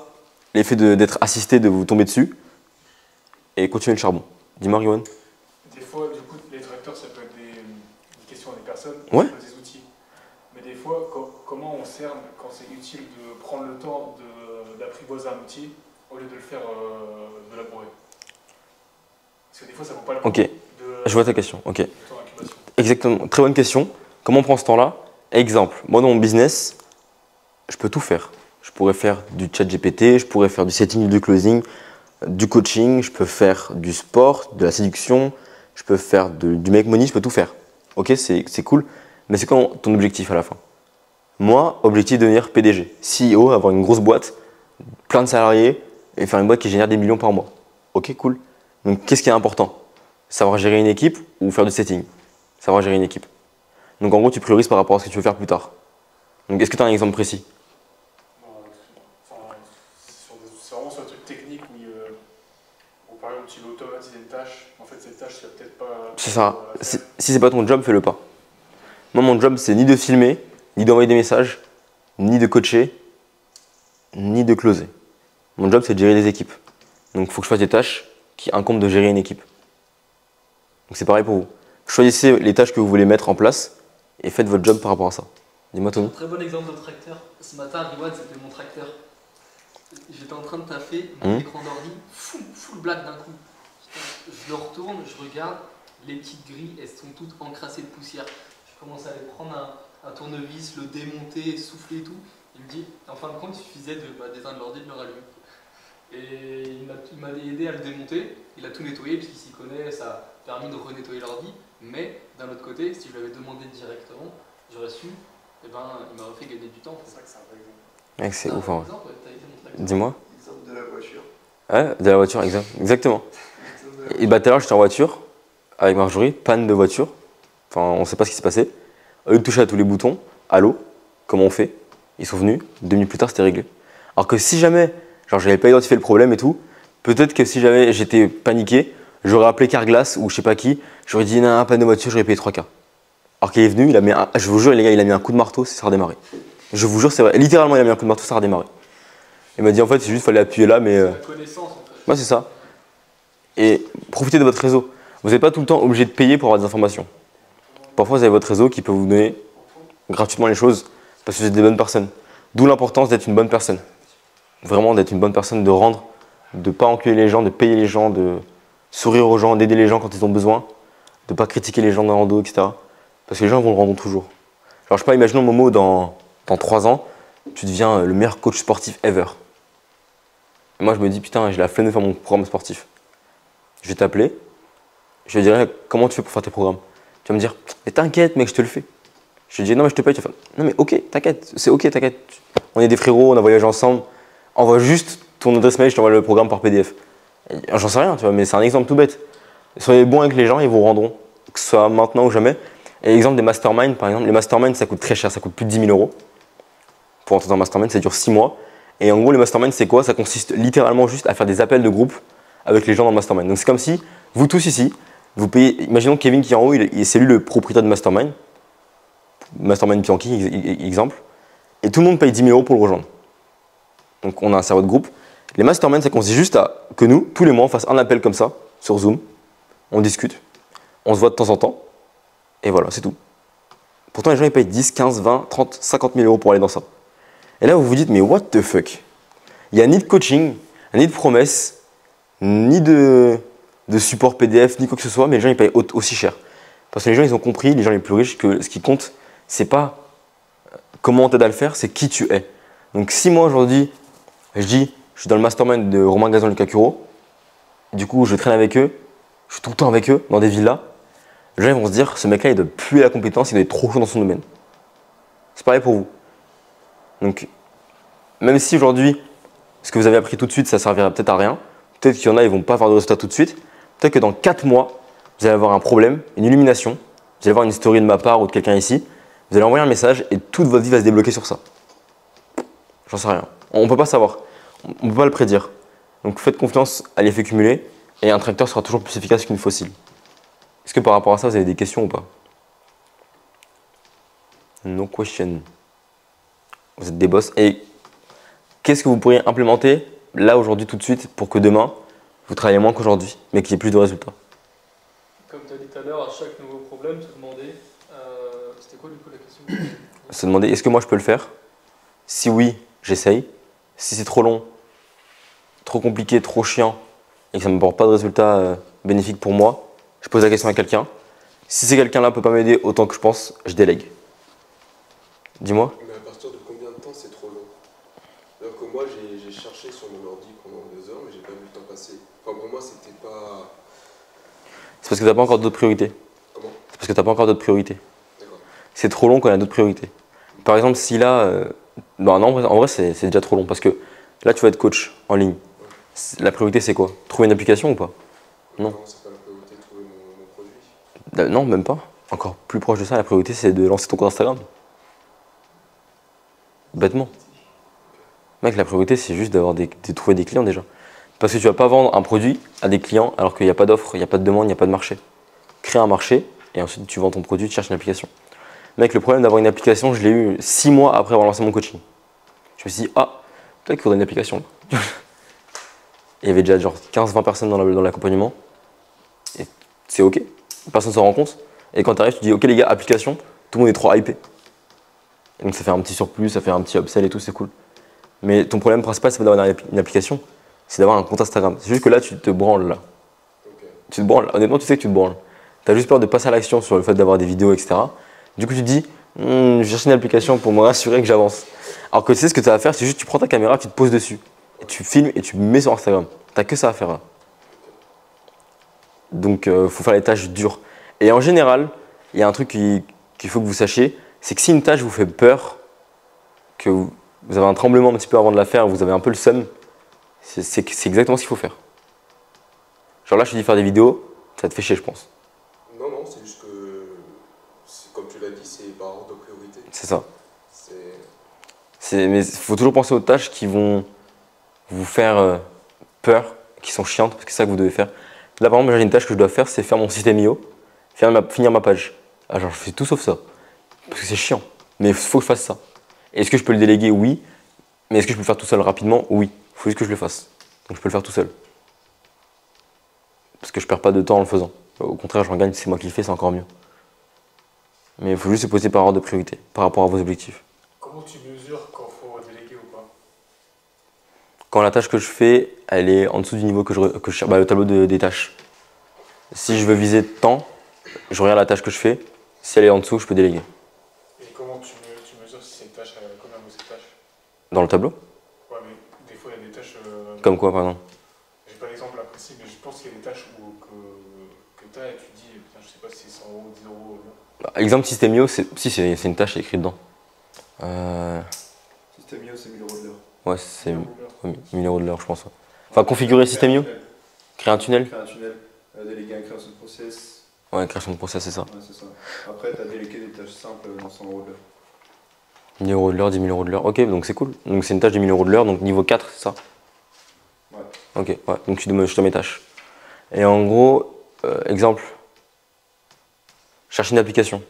S1: l'effet d'être assisté de vous tomber dessus et continuez le charbon. Dis-moi, Riwan.
S2: Des fois, du coup, les tracteurs, ça peut être une question des personnes,
S1: Ouais.
S2: des outils. Mais des fois, comment on cerne quand c'est utile de prendre le temps d'apprivoiser un outil au lieu de le faire de labourer? Parce que des fois, ça vaut pas le coup.
S1: Ok, je vois ta question. Ok.
S2: de temps d'incubation.
S1: Exactement, très bonne question. Comment on prend ce temps-là? Exemple, moi dans mon business, je peux tout faire. Je pourrais faire du chat GPT, je pourrais faire du setting, du closing, du coaching, je peux faire du sport, de la séduction, je peux faire du make money, je peux tout faire. Ok, c'est cool, mais c'est quoi ton objectif à la fin? Moi, objectif devenir PDG, CEO, avoir une grosse boîte, plein de salariés et faire une boîte qui génère des millions par mois. Ok, cool. Donc qu'est-ce qui est important? Savoir gérer une équipe ou faire du setting? Savoir gérer une équipe. Donc en gros, tu priorises par rapport à ce que tu veux faire plus tard. Donc est-ce que tu as un exemple précis?
S2: C'est vraiment sur un truc technique où par exemple tu veux automatiser une tâche. En fait, cette tâche, tu vas peut-être pas.
S1: C'est ça. Si c'est pas ton job, fais-le pas. Moi, mon job, c'est ni de filmer, ni d'envoyer des messages, ni de coacher, ni de closer. Mon job, c'est de gérer des équipes. Donc il faut que je fasse des tâches qui incombent de gérer une équipe. Donc c'est pareil pour vous. Choisissez les tâches que vous voulez mettre en place et faites votre job par rapport à ça. Dis-moi, Tony.
S4: Très bon exemple de tracteur. Ce matin, Riwan, c'était mon tracteur. J'étais en train de taffer, mon écran d'ordi, full black d'un coup. Je le retourne, je regarde, les petites grilles, elles sont toutes encrassées de poussière. Je commence à aller prendre un tournevis, le démonter, souffler et tout. Il me dit, en fin de compte, il suffisait d'éteindre l'ordi et de le rallumer. Et il m'a aidé à le démonter, il a tout nettoyé, puisqu'il s'y connaît, ça a permis de renettoyer l'ordi. Mais d'un autre côté, si je lui avais demandé directement, j'aurais su, eh ben, il m'aurait fait gagner du temps.
S2: C'est ça que c'est un vrai exemple.
S1: Mec, c'est ouf. Hein.
S4: Exemple, ouais, t'as été mon tracteur.
S1: Dis-moi.
S5: Exemple de la voiture.
S1: Ouais, de la voiture, exactement. Et bah tout à l'heure, j'étais en voiture avec Marjorie, panne de voiture. Enfin, on sait pas ce qui s'est passé. Au lieu de toucher à tous les boutons, allô, comment on fait? Ils sont venus, 2 minutes plus tard, c'était réglé. Alors que si jamais, genre, j'avais pas identifié le problème et tout, peut-être que si jamais j'étais paniqué, j'aurais appelé Carglass ou je sais pas qui, j'aurais dit non, panne de voiture, j'aurais payé 3K. Alors qu'il est venu, il a mis je vous jure les gars, il a mis un coup de marteau, ça a redémarré. Je vous jure, c'est vrai, littéralement il a mis un coup de marteau, ça a redémarré. Il m'a dit en fait, c'est juste fallait appuyer là, mais.
S4: C'est la connaissance en fait.
S1: Ouais, c'est ça. Et profitez de votre réseau. Vous n'êtes pas tout le temps obligé de payer pour avoir des informations. Parfois, vous avez votre réseau qui peut vous donner gratuitement les choses parce que vous êtes des bonnes personnes. D'où l'importance d'être une bonne personne. Vraiment, d'être une bonne personne, de rendre, de ne pas enculer les gens, de payer les gens, de sourire aux gens, d'aider les gens quand ils ont besoin, de ne pas critiquer les gens dans leur dos, etc. Parce que les gens vont le rendre toujours. Alors, je sais pas, imaginons Momo, dans 3 ans, tu deviens le meilleur coach sportif ever. Et moi, je me dis, putain, j'ai la flemme de faire mon programme sportif. Je vais t'appeler, je vais dire, comment tu fais pour faire tes programmes? Tu vas me dire, mais t'inquiète, mec, je te le fais. Je te dis, non, mais je te paye. Tu vas faire, non, mais ok, t'inquiète, c'est ok, t'inquiète. On est des frérots, on a voyagé ensemble. Envoie juste ton adresse mail, je t'envoie le programme par PDF. J'en sais rien, tu vois, mais c'est un exemple tout bête. Soyez bons avec les gens, ils vous rendront, que ce soit maintenant ou jamais. Et l'exemple des masterminds, par exemple, les masterminds, ça coûte très cher, ça coûte plus de 10 000 € pour entrer dans un mastermind, ça dure 6 mois. Et en gros, les masterminds, c'est quoi? Ça consiste littéralement juste à faire des appels de groupe avec les gens dans le mastermind. Donc c'est comme si, vous tous ici, vous payez, imaginons Kevin qui est en haut, c'est lui le propriétaire de mastermind, mastermind Bianchi, exemple, et tout le monde paye 10 000 € pour le rejoindre. Donc on a un serveur de groupe. Les masterminds, ça consiste juste à que nous, tous les mois, on fasse un appel comme ça, sur Zoom, on discute, on se voit de temps en temps, et voilà, c'est tout. Pourtant, les gens, ils payent 10, 15, 20, 30, 50 000 euros pour aller dans ça. Et là, vous vous dites, mais what the fuck? Il n'y a ni de coaching, ni de promesses, ni de support PDF, ni quoi que ce soit, mais les gens, ils payent aussi cher. Parce que les gens, ils ont compris, les gens les plus riches, que ce qui compte, c'est pas comment on t'aide à le faire, c'est qui tu es. Donc, si moi, aujourd'hui, je dis, je suis dans le mastermind de Romain Gazan et Lucas Curo, du coup, je traîne avec eux, je suis tout le temps avec eux, dans des villas, les gens ils vont se dire, ce mec-là, il doit puer la compétence, il doit être trop chaud dans son domaine. C'est pareil pour vous. Donc, même si aujourd'hui, ce que vous avez appris tout de suite, ça servira peut-être à rien, peut-être qu'il y en a, ils ne vont pas avoir de résultats tout de suite, peut-être que dans 4 mois, vous allez avoir un problème, une illumination, vous allez avoir une story de ma part ou de quelqu'un ici, vous allez envoyer un message et toute votre vie va se débloquer sur ça. J'en sais rien. On ne peut pas savoir. On ne peut pas le prédire. Donc faites confiance à l'effet cumulé et un tracteur sera toujours plus efficace qu'une fossile. Est-ce que par rapport à ça, vous avez des questions ou pas? No question. Vous êtes des boss. Et qu'est-ce que vous pourriez implémenter là, aujourd'hui, tout de suite, pour que demain, vous travaillez moins qu'aujourd'hui, mais qu'il y ait plus de résultats?
S4: Comme tu as dit tout à l'heure, à chaque nouveau problème, te demander, c'était quoi du coup la question?
S1: Se demander, est-ce que moi je peux le faire? Si oui, j'essaye. Si c'est trop long, trop compliqué, trop chiant, et que ça ne m'apporte pas de résultats bénéfiques pour moi, je pose la question à quelqu'un. Si ces quelqu'un-là ne peut pas m'aider autant que je pense, je délègue. Dis-moi.
S6: Mais à partir de combien de temps c'est trop long? Alors que moi j'ai cherché sur mon ordi pendant 2 heures, mais j'ai pas vu le temps passer. Enfin pour moi c'était pas.
S1: C'est parce que tu n'as pas encore d'autres priorités.
S6: Comment?
S1: C'est parce que tu n'as pas encore d'autres priorités.
S6: D'accord.
S1: C'est trop long quand il y a d'autres priorités. Par exemple, si là. Non, en vrai c'est déjà trop long parce que là tu vas être coach en ligne. La priorité c'est quoi? Trouver une application ou pas? Non.
S6: Non, c'est pas la priorité de trouver mon produit.
S1: Non, même pas. Encore plus proche de ça, la priorité c'est de lancer ton compte Instagram. Bêtement. Mec, la priorité c'est juste de trouver des clients déjà. Parce que tu vas pas vendre un produit à des clients alors qu'il n'y a pas d'offre, il n'y a pas de demande, il n'y a pas de marché. Crée un marché et ensuite tu vends ton produit, tu cherches une application. Mec, le problème d'avoir une application, je l'ai eu 6 mois après avoir lancé mon coaching. Je me suis dit, ah, peut-être qu'il faudrait une application. Il y avait déjà genre 15-20 personnes dans l'accompagnement. Et c'est ok, personne ne s'en rend compte. Et quand tu arrives, tu dis, ok les gars, application, tout le monde est trop hypé. Et donc ça fait un petit surplus, ça fait un petit upsell et tout, c'est cool. Mais ton problème principal, c'est pas d'avoir une application, c'est d'avoir un compte Instagram. C'est juste que là, tu te branles là.
S6: Okay.
S1: Tu te branles, honnêtement, tu sais que tu te branles. Tu as juste peur de passer à l'action sur le fait d'avoir des vidéos, etc. Du coup, tu te dis, je vais chercher une application pour me rassurer que j'avance. Alors que tu sais ce que tu vas faire, c'est juste tu prends ta caméra, tu te poses dessus. Et tu filmes et tu mets sur Instagram. T'as que ça à faire là. Donc, faut faire les tâches dures. Et en général, il y a un truc qu'il faut que vous sachiez, c'est que si une tâche vous fait peur, que vous avez un tremblement un petit peu avant de la faire, vous avez un peu le seum, c'est exactement ce qu'il faut faire. Genre là, je te dis faire des vidéos, ça te fait chier, je pense.
S6: Non, non, c'est juste que, comme tu l'as dit, c'est par ordre de priorité.
S1: C'est ça. Mais il faut toujours penser aux tâches qui vont vous faire peur, qui sont chiantes, parce que c'est ça que vous devez faire. Là, par exemple, j'ai une tâche que je dois faire, c'est faire mon système IO, finir ma page. Ah, genre, je fais tout sauf ça, parce que c'est chiant. Mais il faut que je fasse ça. Est-ce que je peux le déléguer? Oui. Mais est-ce que je peux le faire tout seul rapidement? Oui. Il faut juste que je le fasse. Donc je peux le faire tout seul. Parce que je perds pas de temps en le faisant. Au contraire, j'en gagne, c'est moi qui le fais, c'est encore mieux. Mais il faut juste se poser par ordre de priorité, par rapport à vos objectifs.
S2: Comment tu mesures quand il faut déléguer ou pas?
S1: Quand la tâche que je fais, elle est en dessous du niveau que je cherche, le tableau des tâches. Si je veux viser temps, je regarde la tâche que je fais. Si elle est en dessous, je peux déléguer.
S2: Et comment tu mesures si c'est une tâche, combien vaut cette tâche?
S1: Dans le tableau?
S2: Ouais, mais des fois il y a des tâches.
S1: Comme quoi, par exemple?
S2: J'ai pas d'exemple là précis, mais je pense qu'il y a des tâches que tu as et tu dis, putain, je sais pas si c'est 100 €, 10 €.
S1: Exemple Systemio, c'est une tâche écrite dedans.
S5: Systemio, c'est 1000 € de l'heure.
S1: Ouais, c'est 1000 € de l'heure, je pense. Enfin, configurer Systemio, créer un tunnel.
S5: Créer un tunnel, déléguer un création de process.
S1: Ouais, création de process, c'est ça.
S5: Ouais, c'est ça. Après, tu as délégué des tâches simples dans 100 € de l'heure.
S1: 1000 € de l'heure, 10 000 € de l'heure. Ok, donc c'est cool. Donc c'est une tâche de 1000 € de l'heure, donc niveau 4, c'est ça?
S5: Ouais.
S1: Ok, ouais, donc je te mets tâches. Et en gros, exemple, chercher une application.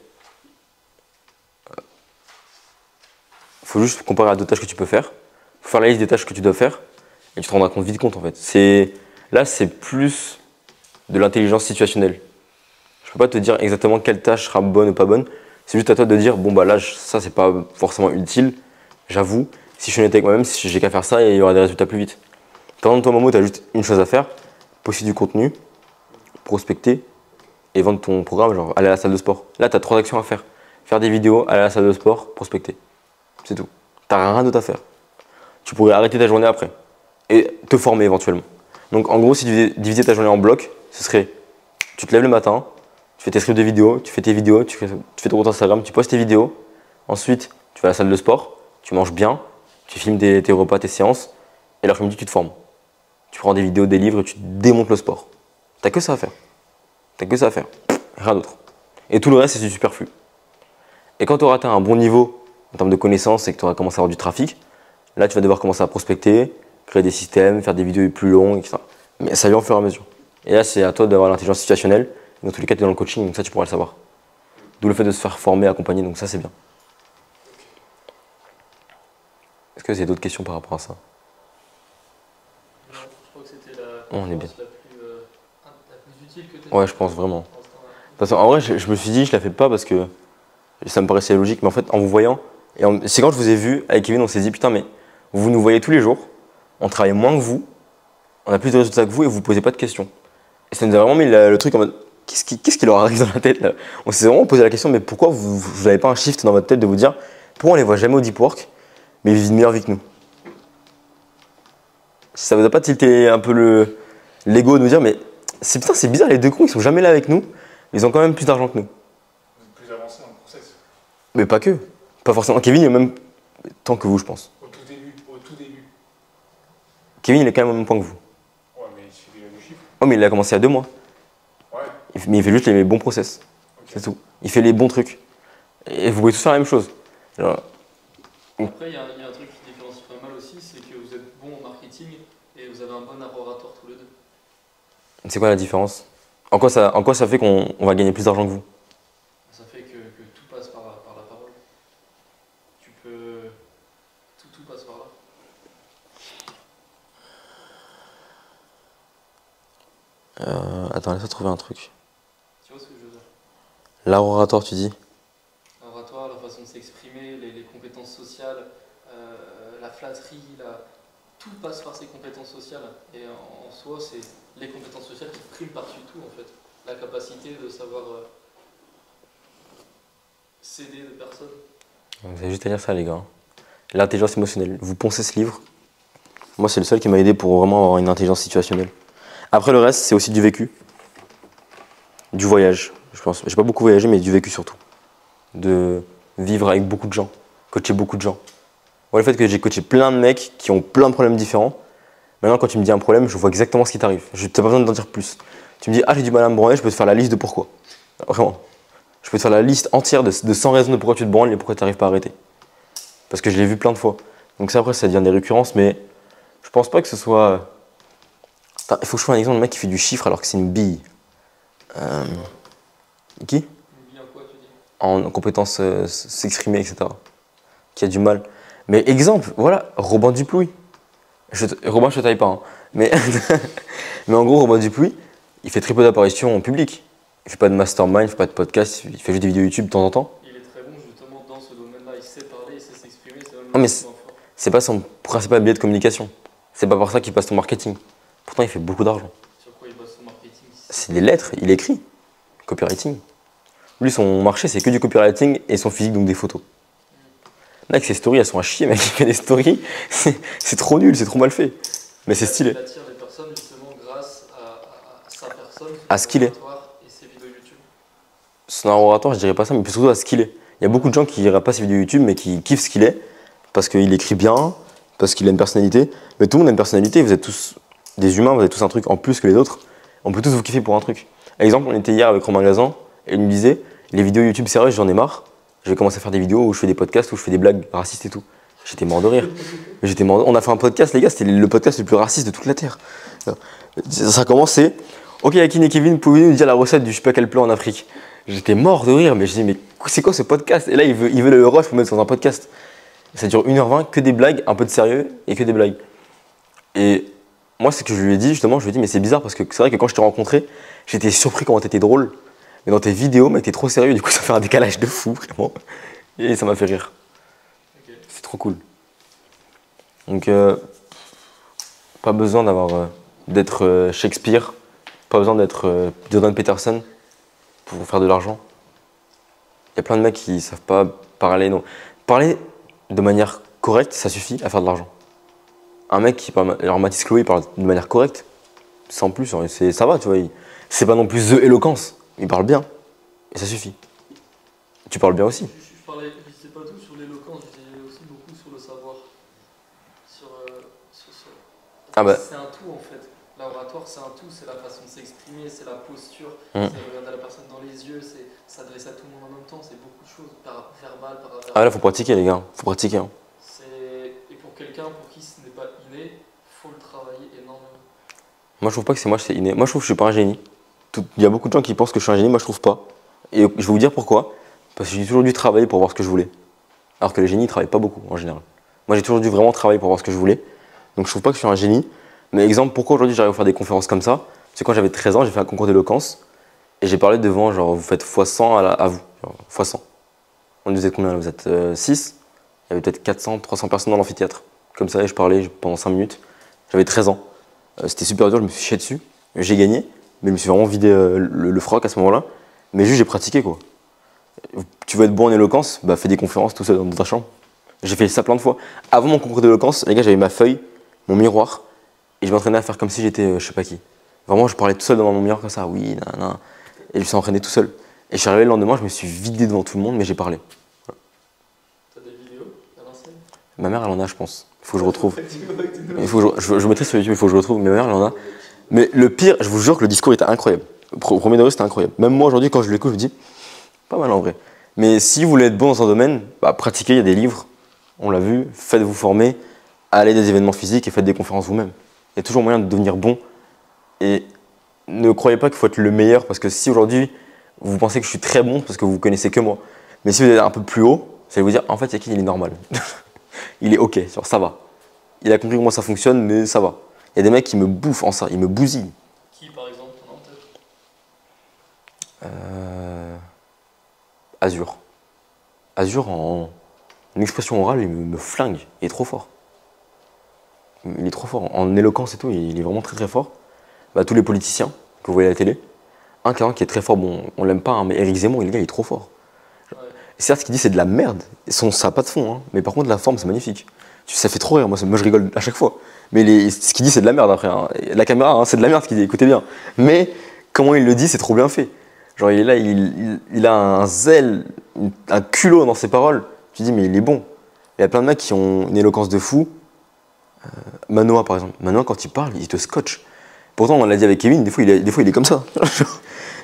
S1: Faut juste comparer à d'autres tâches que tu peux faire. Faut faire la liste des tâches que tu dois faire et tu te rendras vite compte en fait. Là, c'est plus de l'intelligence situationnelle. Je peux pas te dire exactement quelle tâche sera bonne ou pas bonne. C'est juste à toi de dire, bon bah là, ça c'est pas forcément utile, j'avoue. Si je suis honnête avec moi-même, si j'ai qu'à faire ça, il y aura des résultats plus vite. Par exemple, toi, Momo, tu as juste une chose à faire, poster du contenu, prospecter et vendre ton programme, genre aller à la salle de sport. Là, tu as 3 actions à faire. Faire des vidéos, aller à la salle de sport, prospecter. C'est tout. Tu n'as rien d'autre à faire. Tu pourrais arrêter ta journée après et te former éventuellement. Donc en gros, si tu divisais ta journée en blocs, ce serait, tu te lèves le matin, tu fais tes scripts de vidéos, tu fais tes vidéos, tu fais ton compte Instagram, tu postes tes vidéos. Ensuite, tu vas à la salle de sport, tu manges bien, tu filmes tes repas, tes séances, et l'après-midi, tu te formes. Tu prends des vidéos, des livres, et tu démontes le sport. T'as que ça à faire. T'as que ça à faire. Rien d'autre. Et tout le reste, c'est du superflu. Et quand tu auras atteint un bon niveau en termes de connaissances et que tu auras commencé à avoir du trafic, là, tu vas devoir commencer à prospecter, créer des systèmes, faire des vidéos plus longues, etc. Mais ça vient au fur et à mesure. Et là, c'est à toi d'avoir l'intelligence situationnelle. Dans tous les cas, tu es dans le coaching, donc ça, tu pourras le savoir. D'où le fait de se faire former, accompagner, donc ça, c'est bien. Est-ce que vous avez d'autres questions par rapport à ça?
S4: Non, je crois que c'était la
S1: On est bien.
S4: conférence la plus utile que tu as
S1: Ouais, je pense vraiment. Parce qu'en vrai, je me suis dit, je la fais pas parce que ça me paraissait logique, mais en fait, en vous voyant, c'est quand je vous ai vu avec Kevin, on s'est dit, putain, mais vous nous voyez tous les jours, on travaille moins que vous, on a plus de résultats que vous et vous posez pas de questions. Et ça nous a vraiment mis le truc en mode, qu'est-ce qui leur arrive dans la tête là? On s'est vraiment posé la question, mais pourquoi vous n'avez pas un shift dans votre tête de vous dire, pourquoi on les voit jamais au deep work, mais ils vivent une meilleure vie que nous? Ça vous a pas tilté un peu l'ego de nous dire, mais c'est bizarre, les deux cons, ils sont jamais là avec nous, ils ont quand même plus d'argent que nous.
S2: Vous êtes plus avancé dans le process.
S1: Mais pas que. Pas forcément. Kevin, il a même temps que vous, je pense.
S2: Au tout début, au tout début.
S1: Kevin, il est quand même au même point que vous.
S2: Ouais, mais il suffit du chiffre.
S1: Oh, mais il a commencé il y a 2 mois.
S2: Ouais,
S1: Mais il fait juste les bons process.
S2: ok.
S1: C'est tout. Il fait les bons trucs. Et vous pouvez tous faire la même chose. Genre,
S4: Après, il y a un truc qui différencie pas mal aussi, c'est que vous êtes bon en marketing et vous avez un bon art oratoire tous les deux.
S1: c'est quoi la différence? En quoi ça fait qu'on va gagner plus d'argent que vous?
S4: Ça fait que tout passe par la parole. Tu peux. Tout passe par là.
S1: Attends, laisse-moi trouver un truc.
S4: Tu vois ce que je veux dire?
S1: L'art oratoire, tu dis?
S4: L'oratoire, la façon de s'exprimer, les compétences sociales, la flatterie, tout passe par ces compétences sociales. Et en soi, c'est les compétences sociales qui priment par-dessus tout, en fait. La capacité de savoir s'aider de personnes.
S1: Vous avez juste à lire ça, les gars. L'intelligence émotionnelle. Vous poncez ce livre. Moi, c'est le seul qui m'a aidé pour vraiment avoir une intelligence situationnelle. Après, le reste, c'est aussi du vécu. Du voyage, je pense. J'ai pas beaucoup voyagé, mais du vécu surtout. De vivre avec beaucoup de gens, coacher beaucoup de gens. Ouais, le fait que j'ai coaché plein de mecs qui ont plein de problèmes différents. Maintenant, quand tu me dis un problème, je vois exactement ce qui t'arrive. Tu n'as pas besoin d'en dire plus. Tu me dis, ah, j'ai du mal à me branler, je peux te faire la liste de pourquoi. Vraiment. Je peux te faire la liste entière de 100 raisons de pourquoi tu te branles et pourquoi tu n'arrives pas à arrêter. Parce que je l'ai vu plein de fois. Donc ça, après, ça devient des récurrences, mais je pense pas que ce soit... Attends, il faut que je trouve un exemple de mec qui fait du chiffre alors que c'est une bille. Qui?
S4: Oublie en quoi, tu dis?
S1: En compétences s'exprimer, etc. Qui a du mal. Mais exemple, voilà, Robin Duplouy. Robin, je te taille pas, hein. Mais, mais en gros, Robin Duplouy, il fait très peu d'apparitions en public. Il fait pas de mastermind, il fait pas de podcast, il fait juste des vidéos YouTube de temps en temps.
S4: Il est très bon justement dans ce domaine-là, il sait parler, il sait s'exprimer, c'est vraiment
S1: Ah, mais
S4: son point fort.
S1: c'est pas son principal biais de communication. C'est pas par ça qu'il passe son marketing. Pourtant, il fait beaucoup d'argent.
S4: Sur quoi il base son marketing?
S1: C'est des lettres, il écrit. Copywriting. Lui, son marché, c'est que du copywriting et son physique, donc des photos. Mec, ses stories, elles sont à chier, mec. Il fait des stories, c'est trop nul, c'est trop mal fait. Mais c'est stylé.
S4: Il attire les personnes justement grâce à sa personne,
S1: À ce qu'il est.
S4: et ses vidéos YouTube.
S1: Son art oratoire, je dirais pas ça, mais surtout à ce qu'il est. Il y a beaucoup de gens qui n'iraient pas ses vidéos YouTube, mais qui kiffent ce qu'il est, parce qu'il écrit bien, parce qu'il a une personnalité. Mais tout le monde a une personnalité, vous êtes tous des humains, vous avez tous un truc en plus que les autres. On peut tous vous kiffer pour un truc. Exemple, on était hier avec Romain Gazan, et il me disait, les vidéos YouTube sérieuses, j'en ai marre. Je vais commencer à faire des vidéos où je fais des podcasts, où je fais des blagues racistes et tout. J'étais mort de rire. On a fait un podcast, les gars, c'était le podcast le plus raciste de toute la Terre. Ça a commencé. Ok, Akin et Kevin, pouvez-vous nous dire la recette du je sais pas quel plat en Afrique? J'étais mort de rire, mais je dis, mais c'est quoi ce podcast? Et là, il veut le rush pour mettre dans un podcast. Ça dure 1h20, que des blagues, un peu de sérieux et que des blagues. Et moi, ce que je lui ai dit, justement, je lui ai dit, mais c'est bizarre parce que c'est vrai que quand je t'ai rencontré, j'étais surpris comment t'étais drôle. Mais dans tes vidéos, mec, t'es trop sérieux, du coup, ça fait un décalage de fou, vraiment. Et ça m'a fait rire.
S4: Ok.
S1: C'est trop cool. Donc, pas besoin d'être Shakespeare, pas besoin d'être Jordan Peterson pour faire de l'argent. Il y a plein de mecs qui savent pas parler. Non. Parler de manière correcte, ça suffit à faire de l'argent. Un mec qui parle, alors Mathis Chloé parle de manière correcte, sans plus, ça va, tu vois. C'est pas non plus the éloquence, il parle bien, et ça suffit. Tu parles bien aussi.
S4: Je disais pas tout sur l'éloquence, je disais aussi beaucoup sur le savoir.
S1: Ah bah.
S4: C'est un tout en fait. L'oratoire, c'est un tout, c'est la façon de s'exprimer, c'est la posture,
S1: Mm.
S4: c'est regarder la personne dans les yeux, c'est s'adresser à tout le monde en même temps, c'est beaucoup de choses, verbal, paraverbal.
S1: Ah là, faut pratiquer, les gars, faut pratiquer. Hein.
S4: Et pour quelqu'un pour qui ce n'est pas inné, faut le travailler énormément.
S1: Moi, je trouve pas que c'est moi, c'est inné. Moi, je trouve que je suis pas un génie. Il y a beaucoup de gens qui pensent que je suis un génie, moi, je trouve pas. Et je vais vous dire pourquoi. Parce que j'ai toujours dû travailler pour voir ce que je voulais. Alors que les génies, ils travaillent pas beaucoup, en général. Moi, j'ai toujours dû vraiment travailler pour voir ce que je voulais. Donc, je trouve pas que je suis un génie. Mais exemple, pourquoi aujourd'hui j'arrive à faire des conférences comme ça? C'est quand j'avais 13 ans, j'ai fait un concours d'éloquence. Et j'ai parlé devant, genre, vous faites x100 à vous. Genre, x100. On vous êtes combien là? Vous êtes 6. Il y avait peut-être 400, 300 personnes dans l'amphithéâtre. Comme ça, et je parlais pendant 5 minutes. J'avais 13 ans. C'était super dur, je me suis chié dessus. J'ai gagné, mais je me suis vraiment vidé le froc à ce moment-là. Mais juste, j'ai pratiqué, quoi. Tu veux être bon en éloquence? Bah, fais des conférences tout seul dans ta chambre. J'ai fait ça plein de fois. Avant mon concours d'éloquence, les gars, j'avais ma feuille, mon miroir, et je m'entraînais à faire comme si j'étais je sais pas qui. Vraiment, je parlais tout seul devant mon miroir comme ça, oui, nanana. Et je me suis entraîné tout seul. Et je suis arrivé le lendemain, je me suis vidé devant tout le monde, mais j'ai parlé.
S4: T'as des vidéos à l'ancienne?
S1: Ma mère, elle en a, je pense. Il faut que je retrouve. Il faut que je mettrai sur YouTube, il faut que je retrouve. Mais ma mère, elle en a. Mais le pire, je vous jure que le discours était incroyable. Au premier degré, c'était incroyable. Même moi, aujourd'hui, quand je l'écoute, je me dis, pas mal en vrai. Mais si vous voulez être bon dans un domaine, bah, pratiquez, il y a des livres, on l'a vu, faites-vous former, allez à des événements physiques et faites des conférences vous-même. Il y a toujours moyen de devenir bon. Et ne croyez pas qu'il faut être le meilleur, parce que si aujourd'hui, vous pensez que je suis très bon, parce que vous connaissez que moi. Mais si vous êtes un peu plus haut, ça va vous dire, en fait, Yakin, il est normal. Il est ok, genre, ça va. Il a compris comment ça fonctionne, mais ça va. Il y a des mecs qui me bouffent en ça, ils me bousillent.
S4: Qui par exemple, t'en as en tête?
S1: Azur. Azur, en expression orale, il me flingue. Il est trop fort. Il est trop fort. En éloquence et tout, il est vraiment très très fort. Bah, tous les politiciens que vous voyez à la télé, un qui est très fort, bon, on l'aime pas, hein, mais Éric Zemmour, il est trop fort.
S4: Ouais.
S1: Certes, ce qu'il dit, c'est de la merde. Ça n'a pas de fond, hein, mais par contre, la forme, c'est magnifique. Ça fait trop rire, moi je rigole à chaque fois. Mais ce qu'il dit, c'est de la merde après. Hein. La caméra, hein, c'est de la merde ce qu'il dit, écoutez bien. Mais comment il le dit, c'est trop bien fait. Genre, il est là, il a un zèle, un culot dans ses paroles. Tu dis, mais il est bon. Il y a plein de mecs qui ont une éloquence de fou. Manoa, par exemple. Manoa, quand il parle, il te scotche. Pourtant, on l'a dit avec Kevin, des fois, il est comme ça.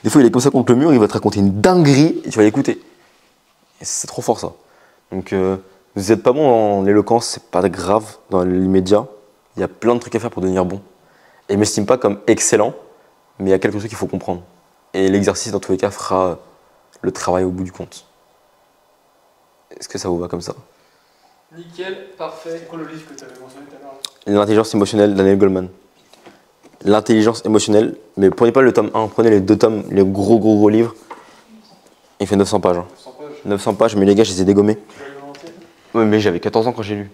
S1: Des fois, il est comme ça contre le mur, il va te raconter une dinguerie et tu vas l'écouter. Et c'est trop fort, ça. Donc, vous n'êtes pas bon en éloquence, c'est pas grave dans l'immédiat. Il y a plein de trucs à faire pour devenir bon. Et je ne m'estime pas comme excellent, mais il y a quelques trucs qu'il faut comprendre. Et l'exercice, dans tous les cas, fera le travail au bout du compte. Est-ce que ça vous va comme ça?
S4: Nickel, parfait.
S2: C'est quoi le livre que tu avais mentionné tout à l'heure?
S1: L'intelligence émotionnelle d'Daniel Goleman. L'intelligence émotionnelle, mais prenez pas le tome 1, prenez les 2 tomes, les gros livres. Il fait 900 pages. Hein.
S2: 900 pages.
S1: 900 pages, mais les gars, je les ai dégommés.
S2: Tu l'as lu en entier?
S1: Ouais, mais j'avais 14 ans quand j'ai lu.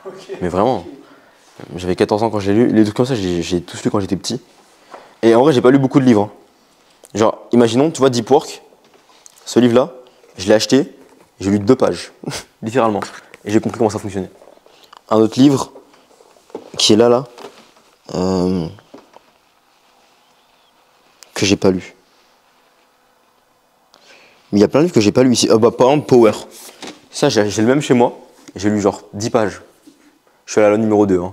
S2: Ok.
S1: Mais vraiment. J'avais 14 ans quand j'ai lu. Les trucs comme ça, j'ai tous lu quand j'étais petit. Et en vrai, j'ai pas lu beaucoup de livres. Hein. Genre, imaginons, tu vois, Deep Work, ce livre-là, je l'ai acheté, j'ai lu 2 pages, littéralement. Et j'ai compris comment ça fonctionnait. Un autre livre, qui est là, que j'ai pas lu. Mais il y a plein de livres que j'ai pas lu ici. Par exemple, Power. Ça, j'ai le même chez moi. J'ai lu genre 10 pages. Je suis à la numéro 2. Hein.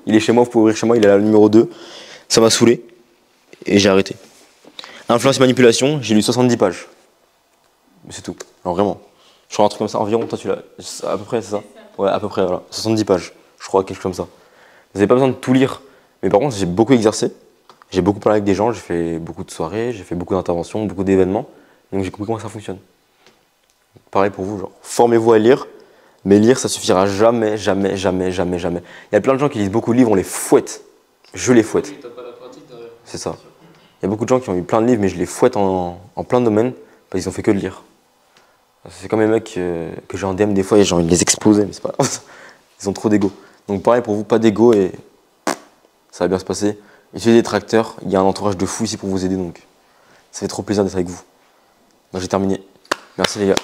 S1: Il est chez moi, vous pouvez ouvrir chez moi, il est à la numéro 2. Ça m'a saoulé. Et j'ai arrêté. Influence et manipulation, j'ai lu 70 pages. Mais c'est tout. Non, vraiment. Je crois un truc comme ça environ, toi tu l'as. À peu près, c'est ça? Ouais, à peu près, voilà. 70 pages. Je crois, quelque chose comme ça. Vous n'avez pas besoin de tout lire. Mais par contre, j'ai beaucoup exercé. J'ai beaucoup parlé avec des gens, j'ai fait beaucoup de soirées, j'ai fait beaucoup d'interventions, beaucoup d'événements. Donc j'ai compris comment ça fonctionne. Pareil pour vous, genre, formez-vous à lire. Mais lire, ça suffira jamais. Il y a plein de gens qui lisent beaucoup de livres, on les fouette. Je les fouette.
S4: Oui, t'as pas la pratique derrière.
S1: C'est ça. Il y a beaucoup de gens qui ont eu plein de livres, mais je les fouette en plein de domaines parce qu'ils ont fait que de lire. C'est comme les mecs que j'ai en DM des fois et j'ai envie de les exploser, mais c'est pas grave. Ils ont trop d'ego. Donc pareil pour vous, pas d'ego et ça va bien se passer. Utilisez des tracteurs, il y a un entourage de fou ici pour vous aider, donc ça fait trop plaisir d'être avec vous. Moi j'ai terminé. Merci les gars.